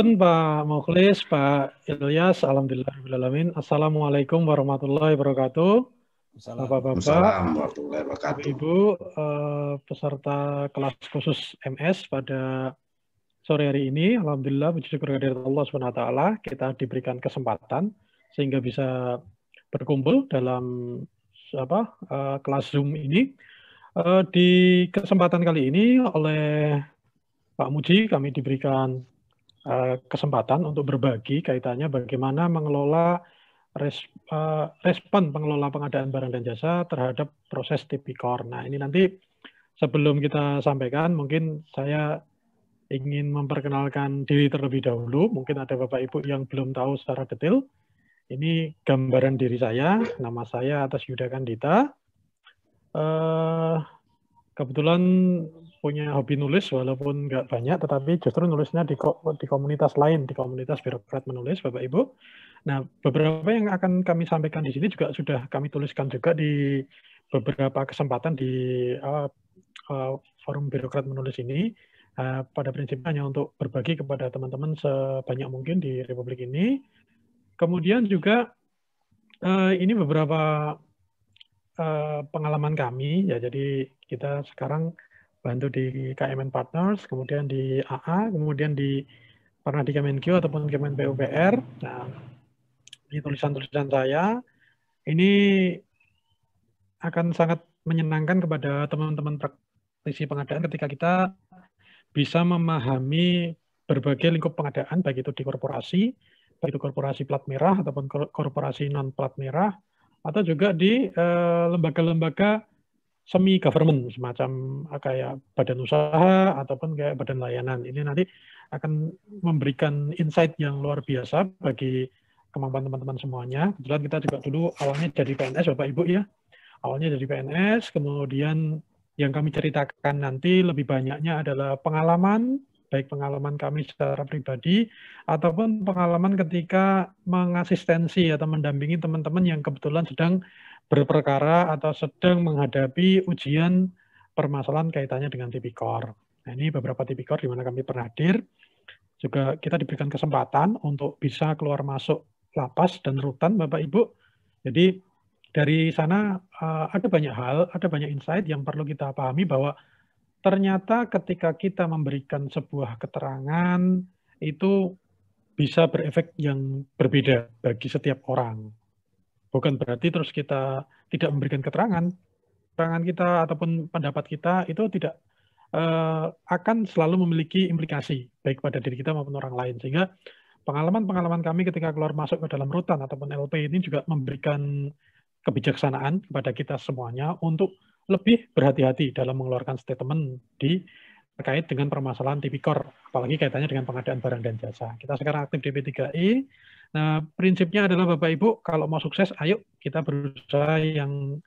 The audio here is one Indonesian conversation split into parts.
Afwan, Pak Mukhlis, Pak Ilyas, alhamdulillahirrahmanirrahim. Assalamualaikum warahmatullahi wabarakatuh. Bapak-bapak, Waalaikumsalam warahmatullahi wabarakatuh. Ibu, peserta kelas khusus MS pada sore hari ini, alhamdulillah, puji syukur kehadirat Allah SWT, kita diberikan kesempatan sehingga bisa berkumpul dalam kelas Zoom ini. Di kesempatan kali ini oleh Pak Muji kami diberikan kesempatan untuk berbagi kaitannya bagaimana mengelola respon pengelola pengadaan barang dan jasa terhadap proses tipikor. Nah, ini nanti sebelum kita sampaikan, mungkin saya ingin memperkenalkan diri terlebih dahulu. Mungkin ada Bapak Ibu yang belum tahu secara detail. Ini gambaran diri saya, nama saya Atas Yuda Kandita. Kebetulan punya hobi nulis, walaupun nggak banyak, tetapi justru nulisnya di komunitas lain, di komunitas birokrat menulis, Bapak Ibu. Nah, beberapa yang akan kami sampaikan di sini juga sudah kami tuliskan juga di beberapa kesempatan di forum birokrat menulis ini. Pada prinsipnya hanya untuk berbagi kepada teman-teman sebanyak mungkin di Republik ini. Kemudian juga ini beberapa pengalaman kami, ya, jadi kita sekarang bantu di KMN Partners, kemudian di AA, kemudian pernah di Kemenkyu ataupun Kemen PUPR. Nah, ini tulisan-tulisan saya. Ini akan sangat menyenangkan kepada teman-teman praktisi pengadaan ketika kita bisa memahami berbagai lingkup pengadaan, baik itu di korporasi, baik itu korporasi plat merah ataupun korporasi non plat merah, atau juga di lembaga-lembaga semi government semacam kayak badan usaha ataupun kayak badan layanan. Ini nanti akan memberikan insight yang luar biasa bagi kemampuan teman-teman semuanya. Kebetulan kita juga dulu awalnya jadi PNS, Bapak Ibu ya. Awalnya jadi PNS, kemudian yang kami ceritakan nanti lebih banyaknya adalah pengalaman, baik pengalaman kami secara pribadi ataupun pengalaman ketika mengasistensi atau mendampingi teman-teman yang kebetulan sedang berperkara atau sedang menghadapi ujian permasalahan kaitannya dengan tipikor. Nah, ini beberapa tipikor di mana kami pernah hadir. Juga kita diberikan kesempatan untuk bisa keluar masuk lapas dan rutan, Bapak Ibu. Jadi dari sana ada banyak hal, ada banyak insight yang perlu kita pahami bahwa ternyata ketika kita memberikan sebuah keterangan itu bisa berefek yang berbeda bagi setiap orang. Bukan berarti terus kita tidak memberikan keterangan kita ataupun pendapat kita itu tidak akan selalu memiliki implikasi baik pada diri kita maupun orang lain. Sehingga pengalaman-pengalaman kami ketika keluar masuk ke dalam rutan ataupun LP ini juga memberikan kebijaksanaan kepada kita semuanya untuk lebih berhati-hati dalam mengeluarkan statement terkait dengan permasalahan tipikor, apalagi kaitannya dengan pengadaan barang dan jasa. Kita sekarang aktif di P3I. Nah, prinsipnya adalah Bapak Ibu, kalau mau sukses, ayo kita berusaha yang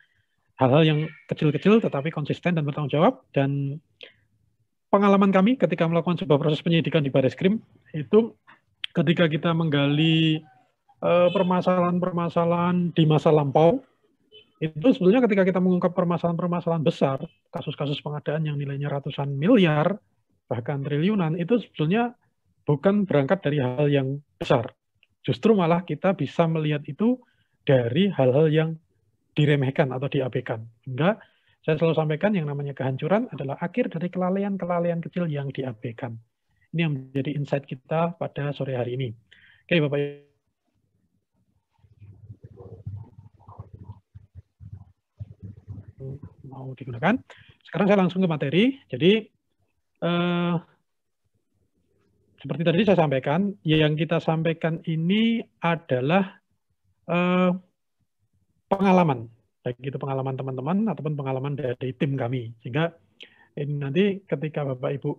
hal-hal yang kecil-kecil tetapi konsisten dan bertanggung jawab. Dan pengalaman kami ketika melakukan sebuah proses penyidikan di Bareskrim itu ketika kita menggali permasalahan-permasalahan di masa lampau, itu sebetulnya ketika kita mengungkap permasalahan-permasalahan besar, kasus-kasus pengadaan yang nilainya ratusan miliar, bahkan triliunan, itu sebetulnya bukan berangkat dari hal yang besar. Justru malah kita bisa melihat itu dari hal-hal yang diremehkan atau diabaikan. Hingga saya selalu sampaikan yang namanya kehancuran adalah akhir dari kelalaian-kelalaian kecil yang diabaikan. Ini yang menjadi insight kita pada sore hari ini. Oke, Bapak mau digunakan. Sekarang saya langsung ke materi. Jadi seperti tadi saya sampaikan, yang kita sampaikan ini adalah pengalaman, baik itu pengalaman teman-teman ataupun pengalaman dari tim kami. Sehingga ini nanti ketika Bapak Ibu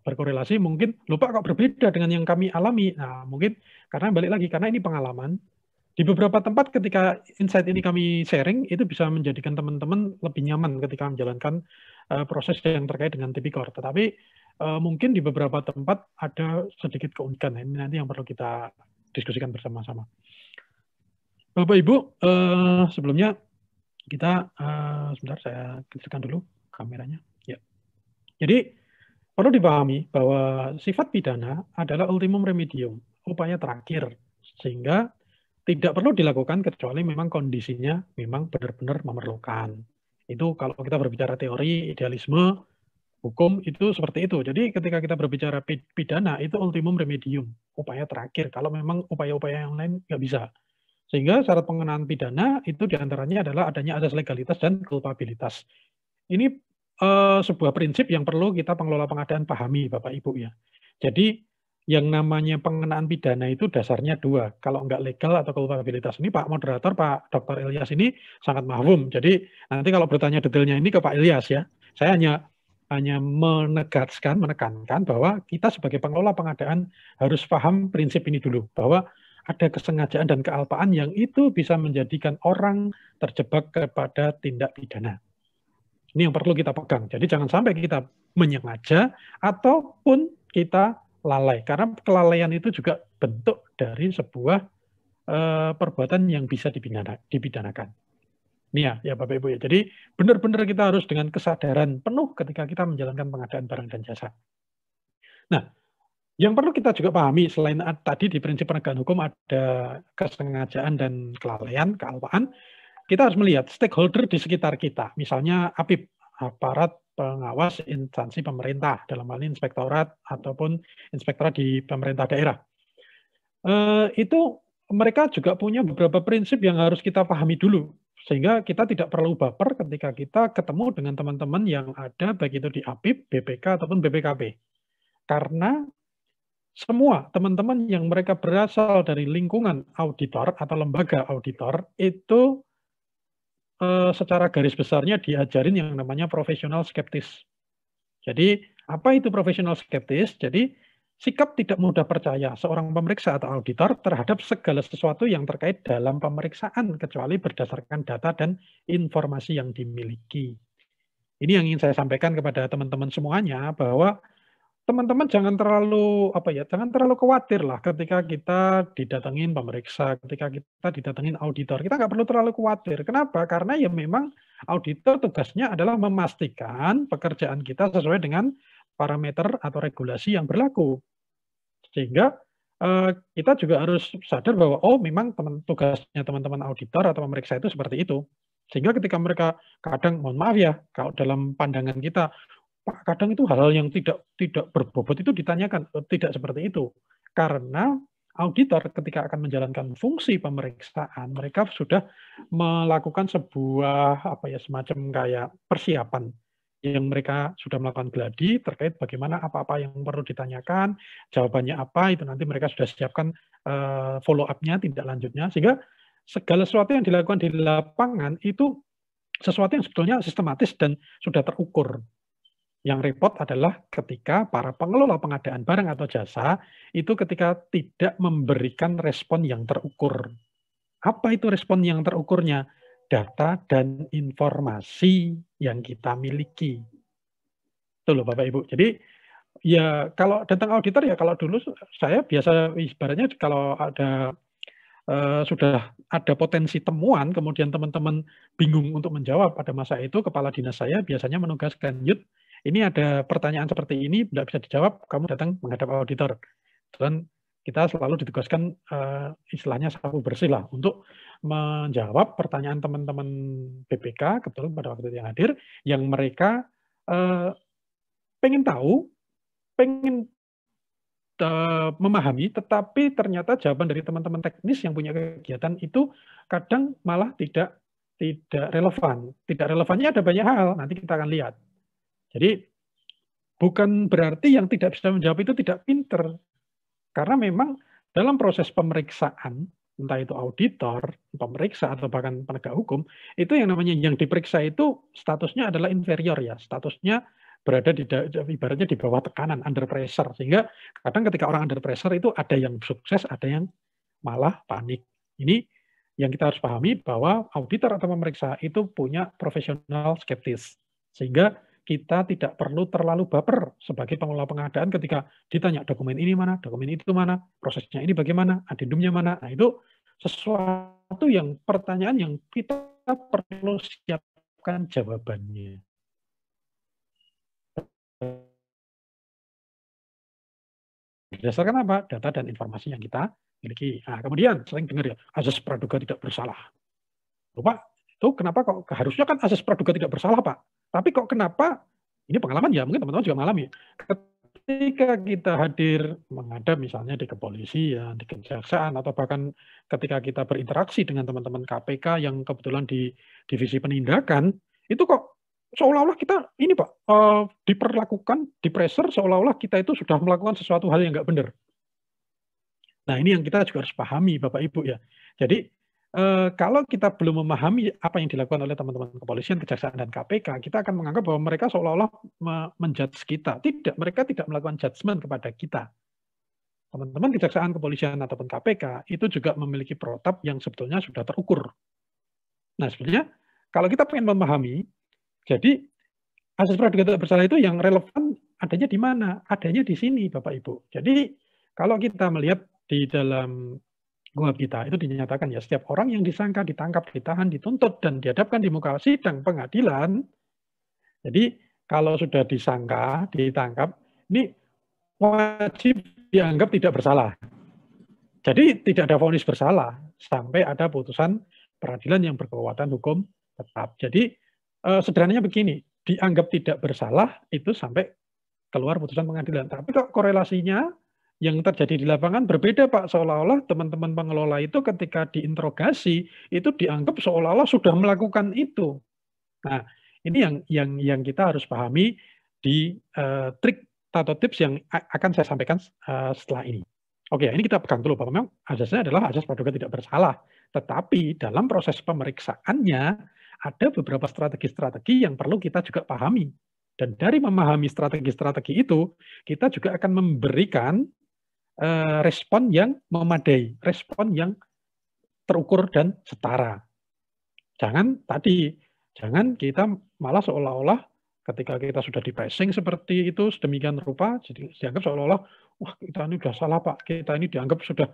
berkorelasi mungkin lupa kok berbeda dengan yang kami alami. Nah, mungkin karena balik lagi karena ini pengalaman. Di beberapa tempat ketika insight ini kami sharing, itu bisa menjadikan teman-teman lebih nyaman ketika menjalankan proses yang terkait dengan tipikor. Tetapi mungkin di beberapa tempat ada sedikit keunikan. Ini nanti yang perlu kita diskusikan bersama-sama. Bapak Ibu, sebelumnya kita, sebentar saya kecilkan dulu kameranya. Ya. Jadi perlu dipahami bahwa sifat pidana adalah ultimum remedium, upaya terakhir, sehingga tidak perlu dilakukan kecuali memang kondisinya memang benar-benar memerlukan. Itu kalau kita berbicara teori, idealisme, hukum itu seperti itu. Jadi ketika kita berbicara pidana itu ultimum remedium, upaya terakhir. Kalau memang upaya-upaya yang lain nggak bisa. Sehingga syarat pengenaan pidana itu diantaranya adalah adanya asas legalitas dan kulpabilitas. Ini sebuah prinsip yang perlu kita pengelola pengadaan pahami, Bapak Ibu ya. Jadi yang namanya pengenaan pidana itu dasarnya dua, kalau nggak legal atau kulpabilitas. Ini Pak Moderator, Pak Dr. Ilyas ini sangat mahfum. Jadi nanti kalau bertanya detailnya ini ke Pak Ilyas ya, saya hanya menekankan bahwa kita sebagai pengelola pengadaan harus paham prinsip ini dulu, bahwa ada kesengajaan dan kealpaan yang itu bisa menjadikan orang terjebak kepada tindak pidana. Ini yang perlu kita pegang. Jadi jangan sampai kita menyengaja ataupun kita lalai. Karena kelalaian itu juga bentuk dari sebuah perbuatan yang bisa dipidanakan. Ini ya Bapak Ibu ya. Jadi benar-benar kita harus dengan kesadaran penuh ketika kita menjalankan pengadaan barang dan jasa. Nah, yang perlu kita juga pahami selain tadi di prinsip penegakan hukum ada kesengajaan dan kelalaian, kealpaan, kita harus melihat stakeholder di sekitar kita. Misalnya APIP, aparat pengawas instansi pemerintah, dalam hal ini inspektorat ataupun inspektorat di pemerintah daerah. Itu mereka juga punya beberapa prinsip yang harus kita pahami dulu. Sehingga kita tidak perlu baper ketika kita ketemu dengan teman-teman yang ada, baik itu di APIP, BPK, ataupun BPKB. Karena semua teman-teman yang mereka berasal dari lingkungan auditor atau lembaga auditor itu secara garis besarnya diajarin yang namanya profesional skeptis. Jadi apa itu profesional skeptis? Jadi sikap tidak mudah percaya seorang pemeriksa atau auditor terhadap segala sesuatu yang terkait dalam pemeriksaan kecuali berdasarkan data dan informasi yang dimiliki. Ini yang ingin saya sampaikan kepada teman-teman semuanya bahwa teman-teman jangan terlalu jangan terlalu khawatir lah ketika kita didatengin pemeriksa, ketika kita didatengin auditor. Kita nggak perlu terlalu khawatir. Kenapa? Karena ya memang auditor tugasnya adalah memastikan pekerjaan kita sesuai dengan parameter atau regulasi yang berlaku. Sehingga kita juga harus sadar bahwa memang tugasnya teman-teman auditor atau pemeriksa itu seperti itu. Sehingga ketika mereka kadang, mohon maaf ya, kalau dalam pandangan kita, Pak, kadang itu hal-hal yang tidak berbobot itu ditanyakan. Tidak seperti itu. Karena auditor ketika akan menjalankan fungsi pemeriksaan, mereka sudah melakukan sebuah semacam kayak persiapan yang mereka sudah melakukan gladi terkait bagaimana apa-apa yang perlu ditanyakan, jawabannya apa, itu nanti mereka sudah siapkan follow up-nya, tindak lanjutnya, sehingga segala sesuatu yang dilakukan di lapangan itu sesuatu yang sebetulnya sistematis dan sudah terukur. Yang repot adalah ketika para pengelola pengadaan barang atau jasa itu ketika tidak memberikan respon yang terukur. Apa itu respon yang terukurnya? Data dan informasi yang kita miliki. Itu loh Bapak Ibu. Jadi ya kalau datang auditor ya kalau dulu saya biasa ibaratnya kalau ada sudah ada potensi temuan, kemudian teman-teman bingung untuk menjawab pada masa itu, kepala dinas saya biasanya menugaskan, Yud, ini ada pertanyaan seperti ini, tidak bisa dijawab, kamu datang menghadap auditor. Dan kita selalu ditugaskan istilahnya sapu bersih lah, untuk menjawab pertanyaan teman-teman BPK, kebetulan pada waktu itu yang hadir, yang mereka pengen tahu, pengen memahami, tetapi ternyata jawaban dari teman-teman teknis yang punya kegiatan itu kadang malah tidak relevan. Tidak relevannya ada banyak hal, nanti kita akan lihat. Jadi bukan berarti yang tidak bisa menjawab itu tidak pinter. Karena memang dalam proses pemeriksaan, entah itu auditor, pemeriksa, atau bahkan penegak hukum, itu yang namanya yang diperiksa itu statusnya adalah inferior ya, statusnya berada di ibaratnya di bawah tekanan, under pressure. Sehingga kadang ketika orang under pressure itu ada yang sukses, ada yang malah panik. Ini yang kita harus pahami bahwa auditor atau pemeriksa itu punya profesional skeptis. Sehingga kita tidak perlu terlalu baper sebagai pengelola pengadaan ketika ditanya dokumen ini mana, dokumen itu mana, prosesnya ini bagaimana, adendumnya mana. Nah itu sesuatu yang pertanyaan yang kita perlu siapkan jawabannya. Berdasarkan apa? Data dan informasi yang kita miliki. Nah, kemudian sering dengar ya, azas praduga tidak bersalah. Pak, itu kenapa kok harusnya kan azas praduga tidak bersalah, Pak. Tapi kok kenapa, ini pengalaman ya, mungkin teman-teman juga mengalami. Ketika kita hadir menghadap misalnya di kepolisian, di kejaksaan, atau bahkan ketika kita berinteraksi dengan teman-teman KPK yang kebetulan di divisi penindakan, itu kok seolah-olah kita ini Pak, diperlakukan, di-pressure seolah-olah kita itu sudah melakukan sesuatu hal yang nggak benar. Nah, ini yang kita juga harus pahami Bapak Ibu ya. Jadi kalau kita belum memahami apa yang dilakukan oleh teman-teman kepolisian, kejaksaan, dan KPK, kita akan menganggap bahwa mereka seolah-olah menjudge kita. Tidak, mereka tidak melakukan judgement kepada kita. Teman-teman kejaksaan, kepolisian, ataupun KPK itu juga memiliki protap yang sebetulnya sudah terukur. Nah, sebenarnya kalau kita pengen memahami, jadi asas praduga tidak bersalah itu yang relevan adanya di mana? Adanya di sini, Bapak Ibu. Jadi kalau kita melihat di dalam KUHP kita itu dinyatakan ya setiap orang yang disangka, ditangkap, ditahan, dituntut dan dihadapkan di muka sidang pengadilan. Jadi kalau sudah disangka, ditangkap, ini wajib dianggap tidak bersalah. Jadi tidak ada vonis bersalah sampai ada putusan peradilan yang berkekuatan hukum tetap. Jadi sederhananya begini, dianggap tidak bersalah itu sampai keluar putusan pengadilan. Tapi kok korelasinya yang terjadi di lapangan berbeda Pak, seolah-olah teman-teman pengelola itu ketika diinterogasi itu dianggap seolah-olah sudah melakukan itu. Nah, ini yang kita harus pahami di trik atau tips yang akan saya sampaikan setelah ini. Oke, ini kita pegang dulu bahwa memang asasnya adalah asas praduga tidak bersalah. Tetapi dalam proses pemeriksaannya ada beberapa strategi-strategi yang perlu kita juga pahami. Dan dari memahami strategi-strategi itu, kita juga akan memberikan respon yang memadai, respon yang terukur dan setara. Jangan kita malah seolah-olah ketika kita sudah di-pressing seperti itu sedemikian rupa, jadi dianggap seolah-olah, wah kita ini sudah salah Pak, kita ini dianggap sudah,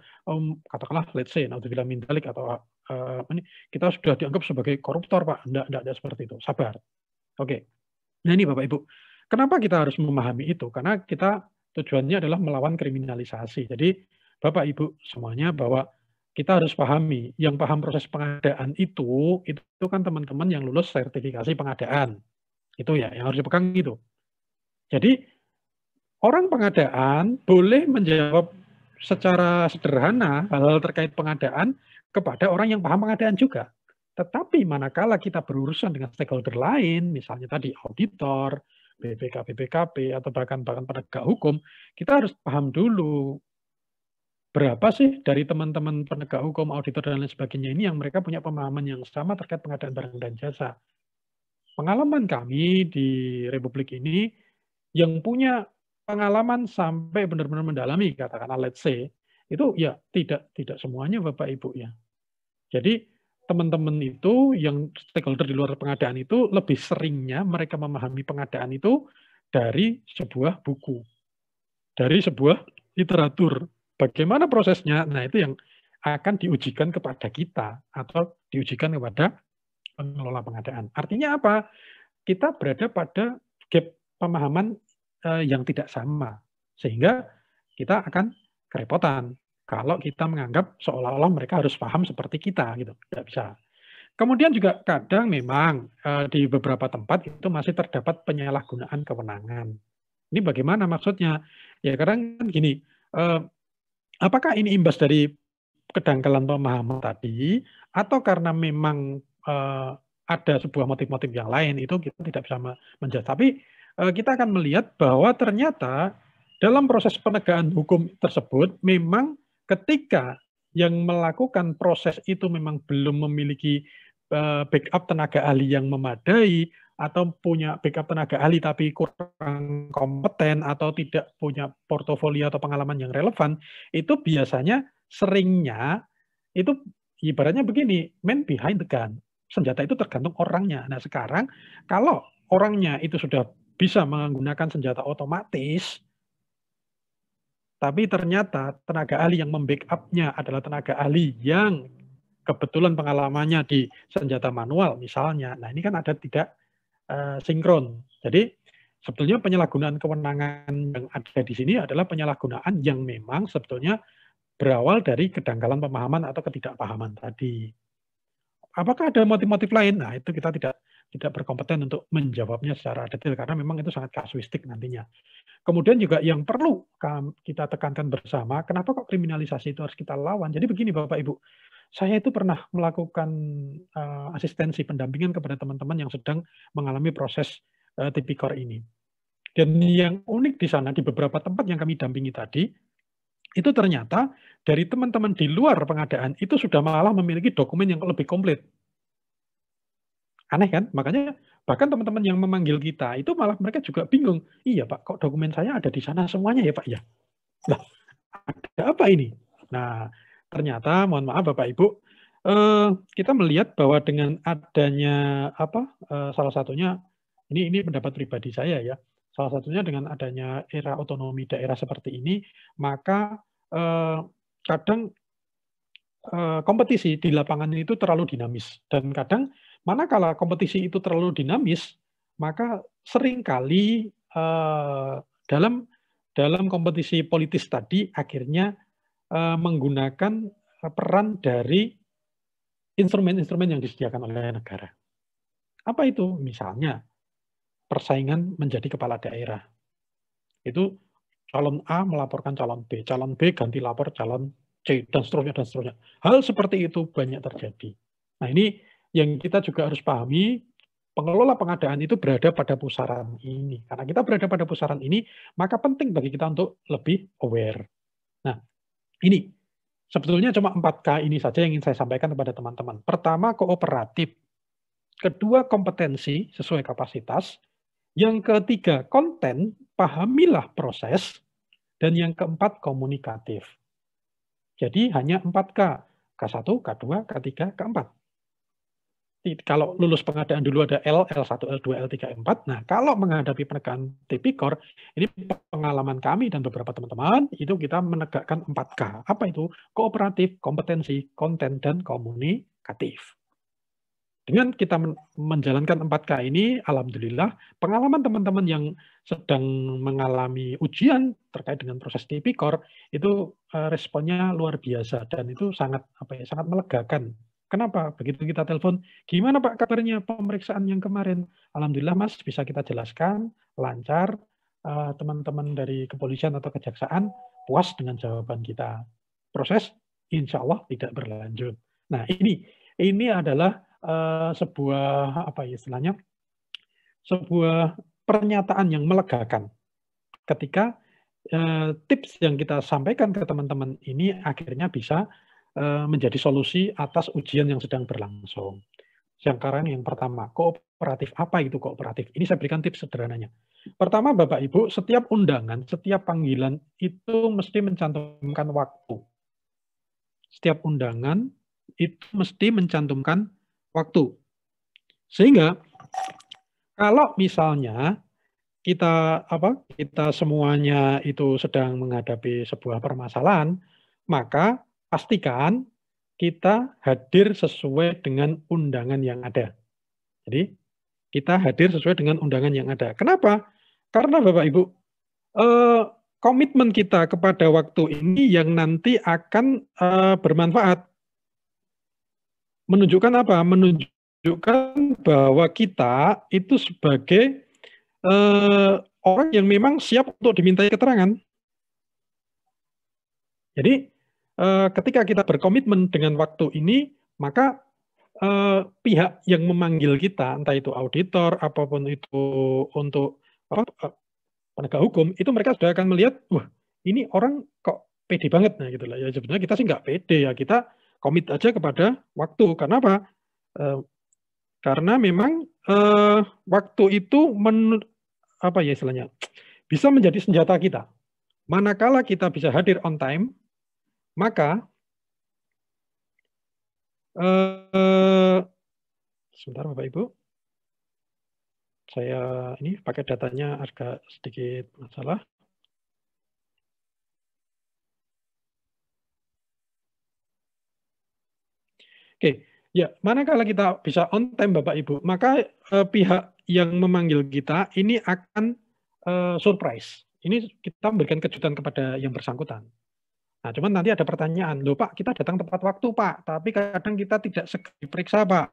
katakanlah let's say, naudzubillah min dzalik, atau ini kita sudah dianggap sebagai koruptor Pak, enggak seperti itu, sabar. Oke. Nah ini Bapak Ibu, kenapa kita harus memahami itu? Karena kita tujuannya adalah melawan kriminalisasi. Jadi Bapak Ibu semuanya bahwa kita harus pahami, yang paham proses pengadaan itu kan teman-teman yang lulus sertifikasi pengadaan. Itu ya, yang harus dipegang itu. Jadi orang pengadaan boleh menjawab secara sederhana hal-hal terkait pengadaan kepada orang yang paham pengadaan juga. Tetapi manakala kita berurusan dengan stakeholder lain, misalnya tadi auditor, BPK, atau bahkan penegak hukum, kita harus paham dulu berapa sih dari teman-teman penegak hukum, auditor, dan lain sebagainya ini yang mereka punya pemahaman yang sama terkait pengadaan barang dan jasa. Pengalaman kami di Republik ini, yang punya pengalaman sampai benar-benar mendalami, katakanlah let's say, itu ya tidak semuanya Bapak Ibu ya. Jadi teman-teman itu yang stakeholder di luar pengadaan itu lebih seringnya mereka memahami pengadaan itu dari sebuah buku, dari sebuah literatur. Bagaimana prosesnya? Nah, itu yang akan diujikan kepada kita atau diujikan kepada pengelola pengadaan. Artinya apa? Kita berada pada gap pemahaman yang tidak sama, sehingga kita akan kerepotan kalau kita menganggap seolah-olah mereka harus paham seperti kita, gitu. Tidak bisa. Kemudian juga kadang memang di beberapa tempat itu masih terdapat penyalahgunaan kewenangan. Ini bagaimana maksudnya? Ya kadang kan gini, apakah ini imbas dari kedangkalan pemahaman tadi, atau karena memang ada sebuah motif-motif yang lain, itu kita tidak bisa menjawab. Tapi kita akan melihat bahwa ternyata dalam proses penegakan hukum tersebut memang ketika yang melakukan proses itu memang belum memiliki backup tenaga ahli yang memadai, atau punya backup tenaga ahli tapi kurang kompeten, atau tidak punya portofolio atau pengalaman yang relevan, itu biasanya seringnya itu ibaratnya begini, man behind the gun. Senjata itu tergantung orangnya. Nah sekarang kalau orangnya itu sudah bisa menggunakan senjata otomatis, tapi ternyata tenaga ahli yang membackup-nya adalah tenaga ahli yang kebetulan pengalamannya di senjata manual misalnya. Nah ini kan ada tidak sinkron. Jadi sebetulnya penyalahgunaan kewenangan yang ada di sini adalah penyalahgunaan yang memang sebetulnya berawal dari kedangkalan pemahaman atau ketidakpahaman tadi. Apakah ada motif-motif lain? Nah, itu kita tidak berkompeten untuk menjawabnya secara detail karena memang itu sangat kasuistik nantinya. Kemudian juga yang perlu kita tekankan bersama, kenapa kok kriminalisasi itu harus kita lawan? Jadi begini Bapak Ibu, saya itu pernah melakukan asistensi pendampingan kepada teman-teman yang sedang mengalami proses tipikor ini. Dan yang unik di sana, di beberapa tempat yang kami dampingi tadi, itu ternyata dari teman-teman di luar pengadaan itu sudah malah memiliki dokumen yang lebih komplit. Aneh kan? Makanya bahkan teman-teman yang memanggil kita itu malah mereka juga bingung. Iya Pak, kok dokumen saya ada di sana semuanya ya Pak ya? Lah, ada apa ini? Nah, ternyata mohon maaf Bapak Ibu, kita melihat bahwa dengan adanya salah satunya ini pendapat pribadi saya ya. Salah satunya dengan adanya era otonomi daerah seperti ini, maka kadang kompetisi di lapangan itu terlalu dinamis dan kadang manakala kompetisi itu terlalu dinamis, maka seringkali dalam kompetisi politis tadi akhirnya menggunakan peran dari instrumen-instrumen yang disediakan oleh negara. Apa itu? Misalnya persaingan menjadi kepala daerah. Itu calon A melaporkan calon B ganti lapor calon C, dan seterusnya, dan seterusnya. Hal seperti itu banyak terjadi. Nah ini yang kita juga harus pahami, pengelola pengadaan itu berada pada pusaran ini. Karena kita berada pada pusaran ini, maka penting bagi kita untuk lebih aware. Nah ini, sebetulnya cuma 4K ini saja yang ingin saya sampaikan kepada teman-teman. Pertama, kooperatif. Kedua, kompetensi sesuai kapasitas. Yang ketiga, konten, pahamilah proses. Dan yang keempat, komunikatif. Jadi hanya 4K. K1, K2, K3, K4. Kalau lulus pengadaan dulu ada L, L1, L2, L3, L4. Nah, kalau menghadapi penegakan tipikor, ini pengalaman kami dan beberapa teman-teman, itu kita menegakkan 4K. Apa itu? Kooperatif, kompetensi, konten, dan komunikatif. Dengan kita menjalankan 4K ini, alhamdulillah, pengalaman teman-teman yang sedang mengalami ujian terkait dengan proses tipikor, itu responnya luar biasa, dan itu sangat sangat melegakan. Kenapa? Begitu kita telepon, gimana Pak kabarnya pemeriksaan yang kemarin? Alhamdulillah Mas, bisa kita jelaskan, lancar, teman-teman dari kepolisian atau kejaksaan puas dengan jawaban kita. Proses insya Allah tidak berlanjut. Nah ini adalah sebuah istilahnya sebuah pernyataan yang melegakan ketika tips yang kita sampaikan ke teman-teman ini akhirnya bisa menjadi solusi atas ujian yang sedang berlangsung. Sekarang yang pertama, kooperatif. Apa itu kooperatif? Ini saya berikan tips sederhananya. Pertama, Bapak Ibu, setiap undangan, setiap panggilan itu mesti mencantumkan waktu. Setiap undangan itu mesti mencantumkan waktu. Sehingga kalau misalnya kita semuanya itu sedang menghadapi sebuah permasalahan, maka pastikan kita hadir sesuai dengan undangan yang ada. Jadi kita hadir sesuai dengan undangan yang ada. Kenapa? Karena Bapak Ibu, komitmen kita kepada waktu ini yang nanti akan bermanfaat. Menunjukkan apa? Menunjukkan bahwa kita itu sebagai orang yang memang siap untuk dimintai keterangan. Jadi ketika kita berkomitmen dengan waktu ini, maka pihak yang memanggil kita, entah itu auditor, apapun itu untuk penegak hukum, itu mereka sudah akan melihat, wah ini orang kok pede banget, nah gitu lah. Ya sebenarnya kita sih nggak pede ya, kita komit aja kepada waktu. Karena apa? Karena memang waktu itu istilahnya bisa menjadi senjata kita. Manakala kita bisa hadir on time, maka sebentar Bapak Ibu, saya ini pakai datanya agak sedikit masalah. Oke, ya manakala kita bisa on time Bapak Ibu, maka pihak yang memanggil kita ini akan surprise. Ini kita memberikan kejutan kepada yang bersangkutan. Nah, cuman nanti ada pertanyaan, loh Pak, kita datang tepat waktu Pak, tapi kadang kita tidak segera diperiksa Pak.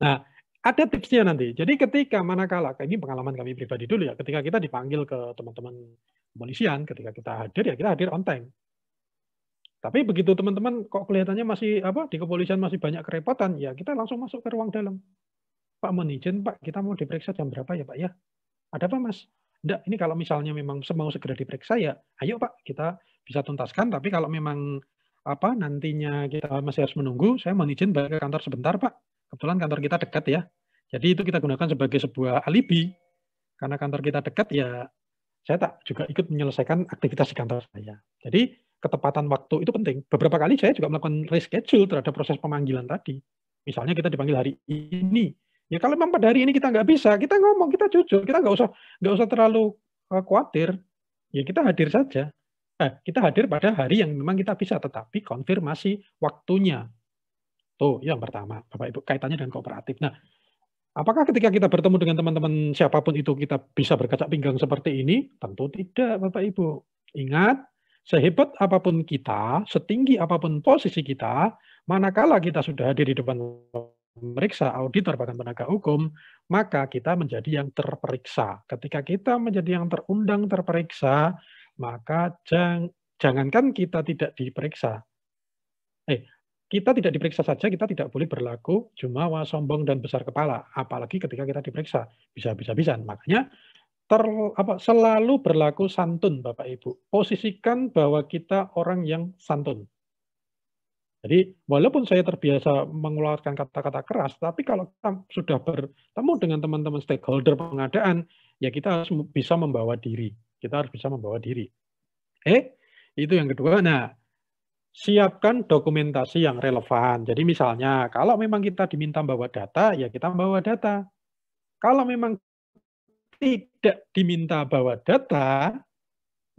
Nah, ada tipsnya nanti. Jadi ketika manakala, ini pengalaman kami pribadi dulu ya, ketika kita dipanggil ke teman-teman kepolisian, ketika kita hadir ya kita hadir on time. Tapi begitu teman-teman kok kelihatannya masih di kepolisian masih banyak kerepotan, ya kita langsung masuk ke ruang dalam. Pak, mohon izin Pak, kita mau diperiksa jam berapa ya Pak ya? Ada apa Mas? Enggak, ini kalau misalnya memang mau segera diperiksa ya, ayo Pak, kita bisa tuntaskan. Tapi kalau memang nantinya kita masih harus menunggu, saya mohon izin balik ke kantor sebentar Pak. Kebetulan kantor kita dekat ya. Jadi itu kita gunakan sebagai sebuah alibi. Karena kantor kita dekat ya, saya tak juga ikut menyelesaikan aktivitas di kantor saya. Jadi ketepatan waktu itu penting. Beberapa kali saya juga melakukan reschedule terhadap proses pemanggilan tadi. Misalnya kita dipanggil hari ini, ya kalau memang pada hari ini kita nggak bisa, kita ngomong, kita jujur, kita nggak usah terlalu khawatir. Ya kita hadir saja. Kita hadir pada hari yang memang kita bisa, tetapi konfirmasi waktunya. Tuh, yang pertama, Bapak Ibu, kaitannya dengan kooperatif. Nah, apakah ketika kita bertemu dengan teman-teman siapapun itu kita bisa berkacak pinggang seperti ini? Tentu tidak, Bapak Ibu. Ingat, sehebat apapun kita, setinggi apapun posisi kita, manakala kita sudah hadir di depan pemeriksa, auditor, bahkan penegak hukum, maka kita menjadi yang terperiksa. Ketika kita menjadi yang terundang terperiksa, maka jangankan kita tidak diperiksa. Kita tidak diperiksa saja, kita tidak boleh berlaku jumawa, sombong, dan besar kepala. Apalagi ketika kita diperiksa. Bisa-bisa-bisa. Makanya selalu berlaku santun, Bapak Ibu. Posisikan bahwa kita orang yang santun. Jadi walaupun saya terbiasa mengeluarkan kata-kata keras, tapi kalau kita sudah bertemu dengan teman-teman stakeholder pengadaan, ya kita harus bisa membawa diri. Kita harus bisa membawa diri. Itu yang kedua. Nah, siapkan dokumentasi yang relevan. Jadi misalnya, kalau memang kita diminta bawa data, ya kita bawa data. Kalau memang tidak diminta bawa data,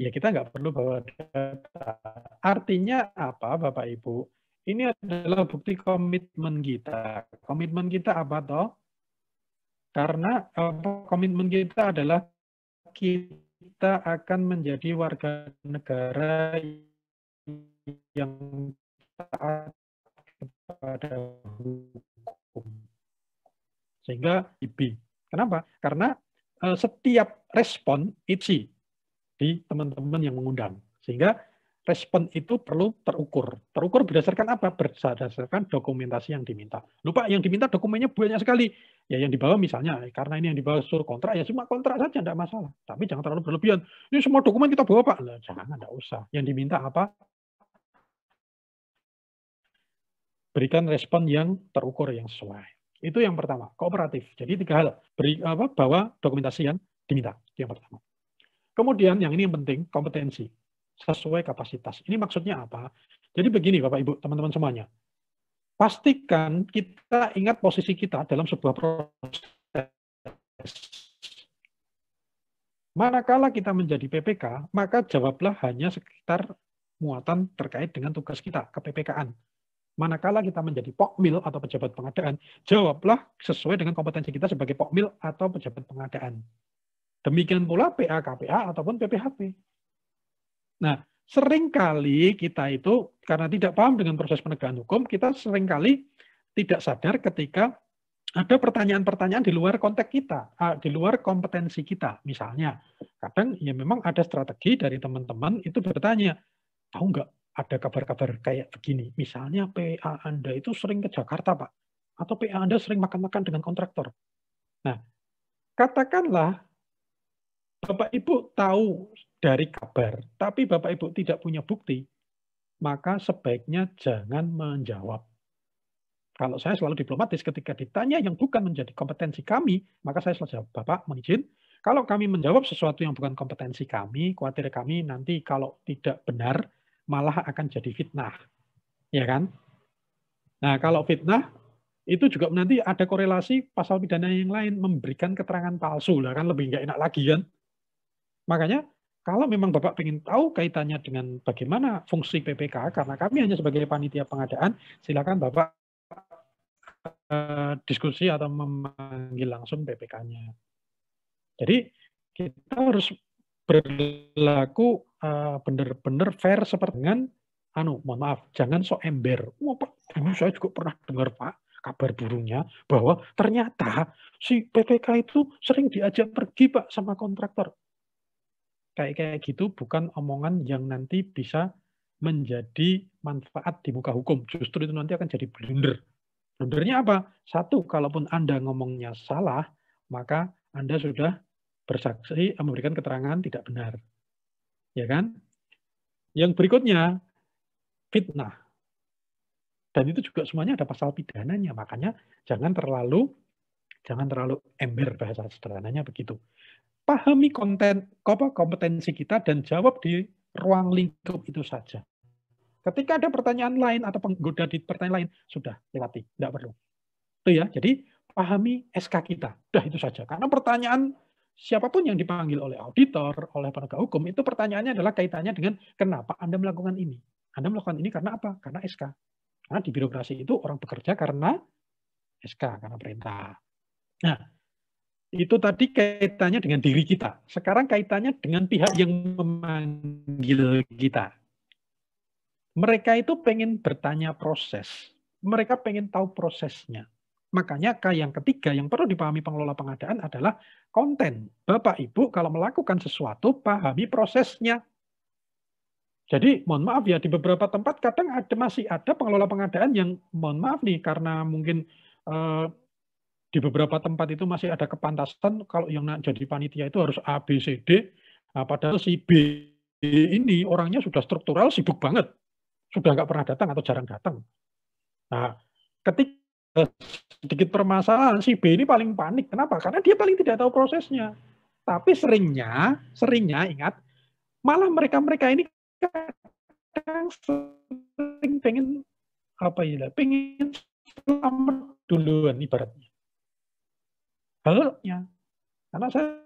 ya kita nggak perlu bawa data. Artinya apa, Bapak Ibu? Ini adalah bukti komitmen kita. Komitmen kita apa toh? Karena komitmen kita adalah kita akan menjadi warga negara yang taat kepada hukum. Sehingga IB. Kenapa? Karena setiap respon itu di teman-teman yang mengundang. Sehingga respon itu perlu terukur. Terukur berdasarkan apa? Berdasarkan dokumentasi yang diminta. Lupa, yang diminta dokumennya banyak sekali. Ya yang dibawa misalnya, karena ini yang dibawa suruh kontrak, ya cuma kontrak saja, tidak masalah. Tapi jangan terlalu berlebihan. Ini semua dokumen kita bawa Pak. Nah, jangan, tidak usah. Yang diminta apa? Berikan respon yang terukur, yang sesuai. Itu yang pertama, kooperatif. Jadi 3 hal. Bawa dokumentasi yang diminta. Itu yang pertama. Kemudian yang ini yang penting, kompetensi. Sesuai kapasitas. Ini maksudnya apa? Jadi begini Bapak Ibu, teman-teman semuanya. Pastikan kita ingat posisi kita dalam sebuah proses. Manakala kita menjadi PPK, maka jawablah hanya sekitar muatan terkait dengan tugas kita, ke-PPK-an. Manakala kita menjadi pokmil atau pejabat pengadaan, jawablah sesuai dengan kompetensi kita sebagai pokmil atau pejabat pengadaan. Demikian pula PA, KPA, ataupun PPHP. Nah, seringkali kita itu, karena tidak paham dengan proses penegakan hukum, kita seringkali tidak sadar ketika ada pertanyaan-pertanyaan di luar konteks kita, di luar kompetensi kita. Misalnya, kadang ya memang ada strategi dari teman-teman itu bertanya, tahu nggak ada kabar-kabar kayak begini? Misalnya PA Anda itu sering ke Jakarta, Pak. Atau PA Anda sering makan-makan dengan kontraktor. Nah, katakanlah Bapak Ibu tahu dari kabar, tapi Bapak Ibu tidak punya bukti, maka sebaiknya jangan menjawab. Kalau saya selalu diplomatis, ketika ditanya yang bukan menjadi kompetensi kami, maka saya selalu jawab, Bapak mohon izin, kalau kami menjawab sesuatu yang bukan kompetensi kami, khawatir kami nanti kalau tidak benar, malah akan jadi fitnah. Ya kan? Nah, kalau fitnah, itu juga nanti ada korelasi pasal pidana yang lain, memberikan keterangan palsu, lah kan lebih nggak enak lagi kan? Makanya, kalau memang Bapak ingin tahu kaitannya dengan bagaimana fungsi PPK, karena kami hanya sebagai panitia pengadaan, silakan Bapak diskusi atau memanggil langsung PPK-nya. Jadi kita harus berlaku benar-benar fair seperti dengan mohon maaf, jangan sok ember. Wah, Pak, ini saya juga pernah dengar, Pak, kabar burungnya bahwa ternyata si PPK itu sering diajak pergi, Pak, sama kontraktor. Kayak gitu bukan omongan yang nanti bisa menjadi manfaat di muka hukum. Justru itu nanti akan jadi blunder. Blundernya apa? Satu, kalaupun Anda ngomongnya salah, maka Anda sudah bersaksi memberikan keterangan tidak benar. Ya kan? Yang berikutnya, fitnah. Dan itu juga semuanya ada pasal pidananya. Makanya jangan terlalu ember, bahasa sederhananya begitu. Pahami kompetensi kita dan jawab di ruang lingkup itu saja. Ketika ada pertanyaan lain atau penggoda di pertanyaan lain, sudah lewati, tidak perlu. Itu ya. Jadi pahami SK kita. Udah itu saja. Karena pertanyaan siapapun yang dipanggil oleh auditor, oleh penegak hukum, itu pertanyaannya adalah kaitannya dengan kenapa Anda melakukan ini. Anda melakukan ini karena apa? Karena SK. Karena di birokrasi itu orang bekerja karena SK, karena perintah. Nah, itu tadi kaitannya dengan diri kita. Sekarang kaitannya dengan pihak yang memanggil kita. Mereka itu pengen bertanya proses. Mereka pengen tahu prosesnya. Makanya yang ketiga yang perlu dipahami pengelola pengadaan adalah konten. Bapak Ibu kalau melakukan sesuatu, pahami prosesnya. Jadi mohon maaf ya, di beberapa tempat kadang masih ada pengelola pengadaan yang mohon maaf nih, karena mungkin di beberapa tempat itu masih ada kepantasan kalau yang jadi panitia itu harus A, B, C, D. Nah, padahal si B ini orangnya sudah struktural, sibuk banget. Sudah nggak pernah datang atau jarang datang. Nah, ketika sedikit permasalahan, si B ini paling panik. Kenapa? Karena dia paling tidak tahu prosesnya. Tapi seringnya ingat, malah mereka ini kadang sering pengen pengen selamat duluan ibaratnya. Halnya, karena saya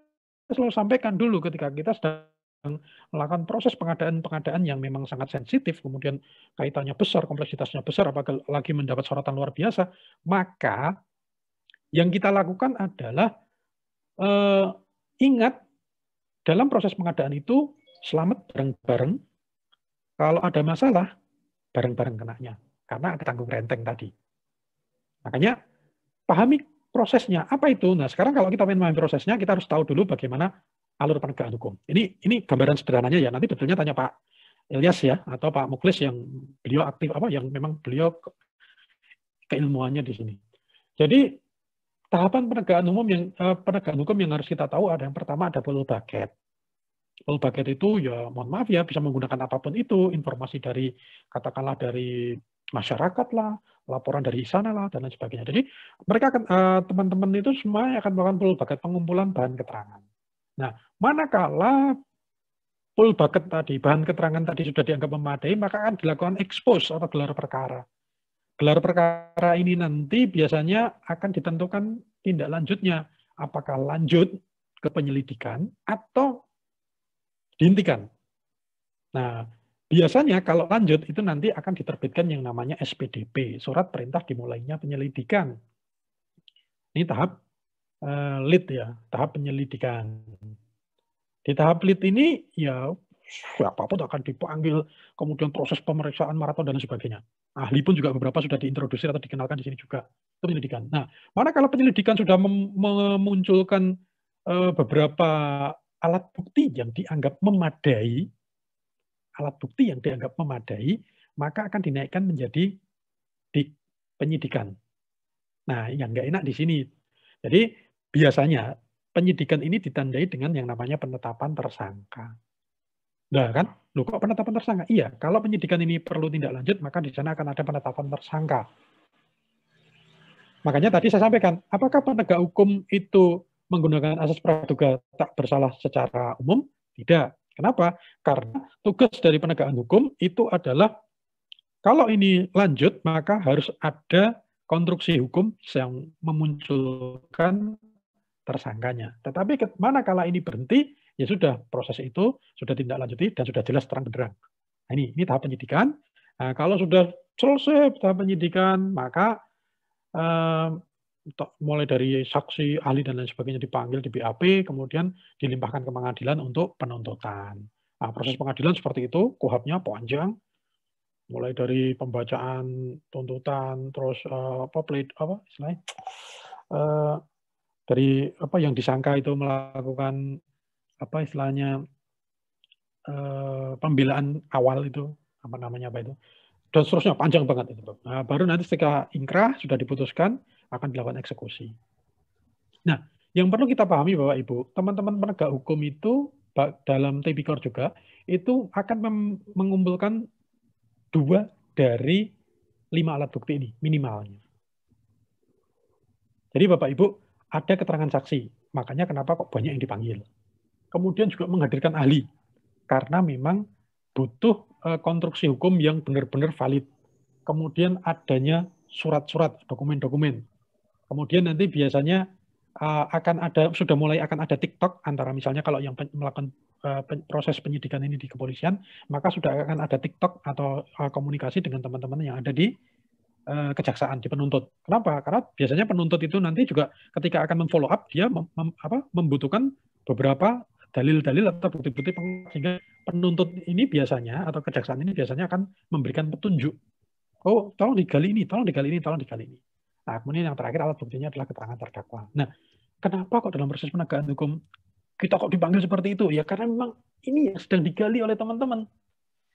selalu sampaikan dulu ketika kita sedang melakukan proses pengadaan yang memang sangat sensitif, kemudian kaitannya besar, kompleksitasnya besar, apalagi mendapat sorotan luar biasa, maka yang kita lakukan adalah ingat, dalam proses pengadaan itu selamat bareng-bareng, kalau ada masalah bareng-bareng kenanya, karena ada tanggung renteng tadi. Makanya pahami prosesnya. Apa itu? Nah, sekarang kalau kita memahami prosesnya, kita harus tahu dulu bagaimana alur penegakan hukum. Ini gambaran sederhananya ya. Nanti betulnya tanya Pak Ilyas ya, atau Pak Muklis yang beliau aktif yang memang beliau keilmuannya di sini. Jadi tahapan penegakan hukum yang harus kita tahu ada yang pertama ada full bucket. Full bucket itu ya mohon maaf ya, bisa menggunakan apapun itu, informasi dari katakanlah dari masyarakat lah, laporan dari sana lah, dan lain sebagainya. Jadi mereka akan teman-teman itu semua akan melakukan full bucket pengumpulan bahan keterangan. Nah, manakala full bucket tadi, bahan keterangan tadi sudah dianggap memadai, maka akan dilakukan expose atau gelar perkara. Gelar perkara ini nanti biasanya akan ditentukan tindak lanjutnya, apakah lanjut ke penyelidikan atau dihentikan. Nah, biasanya kalau lanjut itu nanti akan diterbitkan yang namanya SPDP, surat perintah dimulainya penyelidikan. Ini tahap lead ya, tahap penyelidikan. Di tahap lead ini ya siapapun akan dipanggil, kemudian proses pemeriksaan maraton dan sebagainya. Ahli pun juga beberapa sudah diintroduksi atau dikenalkan di sini juga. Itu penyelidikan. Nah, mana kalau penyelidikan sudah memunculkan beberapa alat bukti yang dianggap memadai, maka akan dinaikkan menjadi penyidikan. Nah, yang nggak enak di sini. Jadi biasanya penyidikan ini ditandai dengan yang namanya penetapan tersangka. Nah kan, loh kok penetapan tersangka? Iya, kalau penyidikan ini perlu tindak lanjut, maka di sana akan ada penetapan tersangka. Makanya tadi saya sampaikan, apakah penegak hukum itu menggunakan asas praduga tak bersalah secara umum? Tidak. Kenapa? Karena tugas dari penegakan hukum itu adalah kalau ini lanjut, maka harus ada konstruksi hukum yang memunculkan tersangkanya. Tetapi manakala ini berhenti, ya sudah, proses itu sudah tindak lanjuti dan sudah jelas terang benderang. Nah, ini tahap penyidikan. Nah, kalau sudah selesai tahap penyidikan, maka mulai dari saksi, ahli dan lain sebagainya dipanggil di BAP, kemudian dilimpahkan ke pengadilan untuk penuntutan. Nah, proses pengadilan seperti itu, KUHAP-nya panjang, mulai dari pembacaan tuntutan, terus istilahnya, dari yang disangka itu melakukan istilahnya pembelaan awal itu itu, dan seterusnya panjang banget itu. Nah, baru nanti ketika ingkrah sudah diputuskan akan dilakukan eksekusi. Nah, yang perlu kita pahami Bapak Ibu, teman-teman penegak hukum itu dalam Tipikor juga itu akan mengumpulkan 2 dari 5 alat bukti ini minimalnya. Jadi Bapak Ibu ada keterangan saksi, makanya kenapa kok banyak yang dipanggil. Kemudian juga menghadirkan ahli, karena memang butuh konstruksi hukum yang benar-benar valid. Kemudian adanya surat-surat, dokumen-dokumen. Kemudian nanti biasanya sudah mulai akan ada TikTok antara misalnya kalau yang melakukan proses penyidikan ini di kepolisian, maka sudah akan ada TikTok atau komunikasi dengan teman-teman yang ada di kejaksaan, di penuntut. Kenapa? Karena biasanya penuntut itu nanti juga ketika akan memfollow up, dia membutuhkan beberapa dalil-dalil atau bukti-bukti sehingga penuntut ini biasanya atau kejaksaan ini biasanya akan memberikan petunjuk. Oh, tolong digali ini, tolong digali ini, tolong digali ini. Nah, kemudian yang terakhir alat buktinya adalah keterangan terdakwa. Nah, kenapa kok dalam proses penegakan hukum kita kok dipanggil seperti itu? Ya karena memang ini yang sedang digali oleh teman-teman.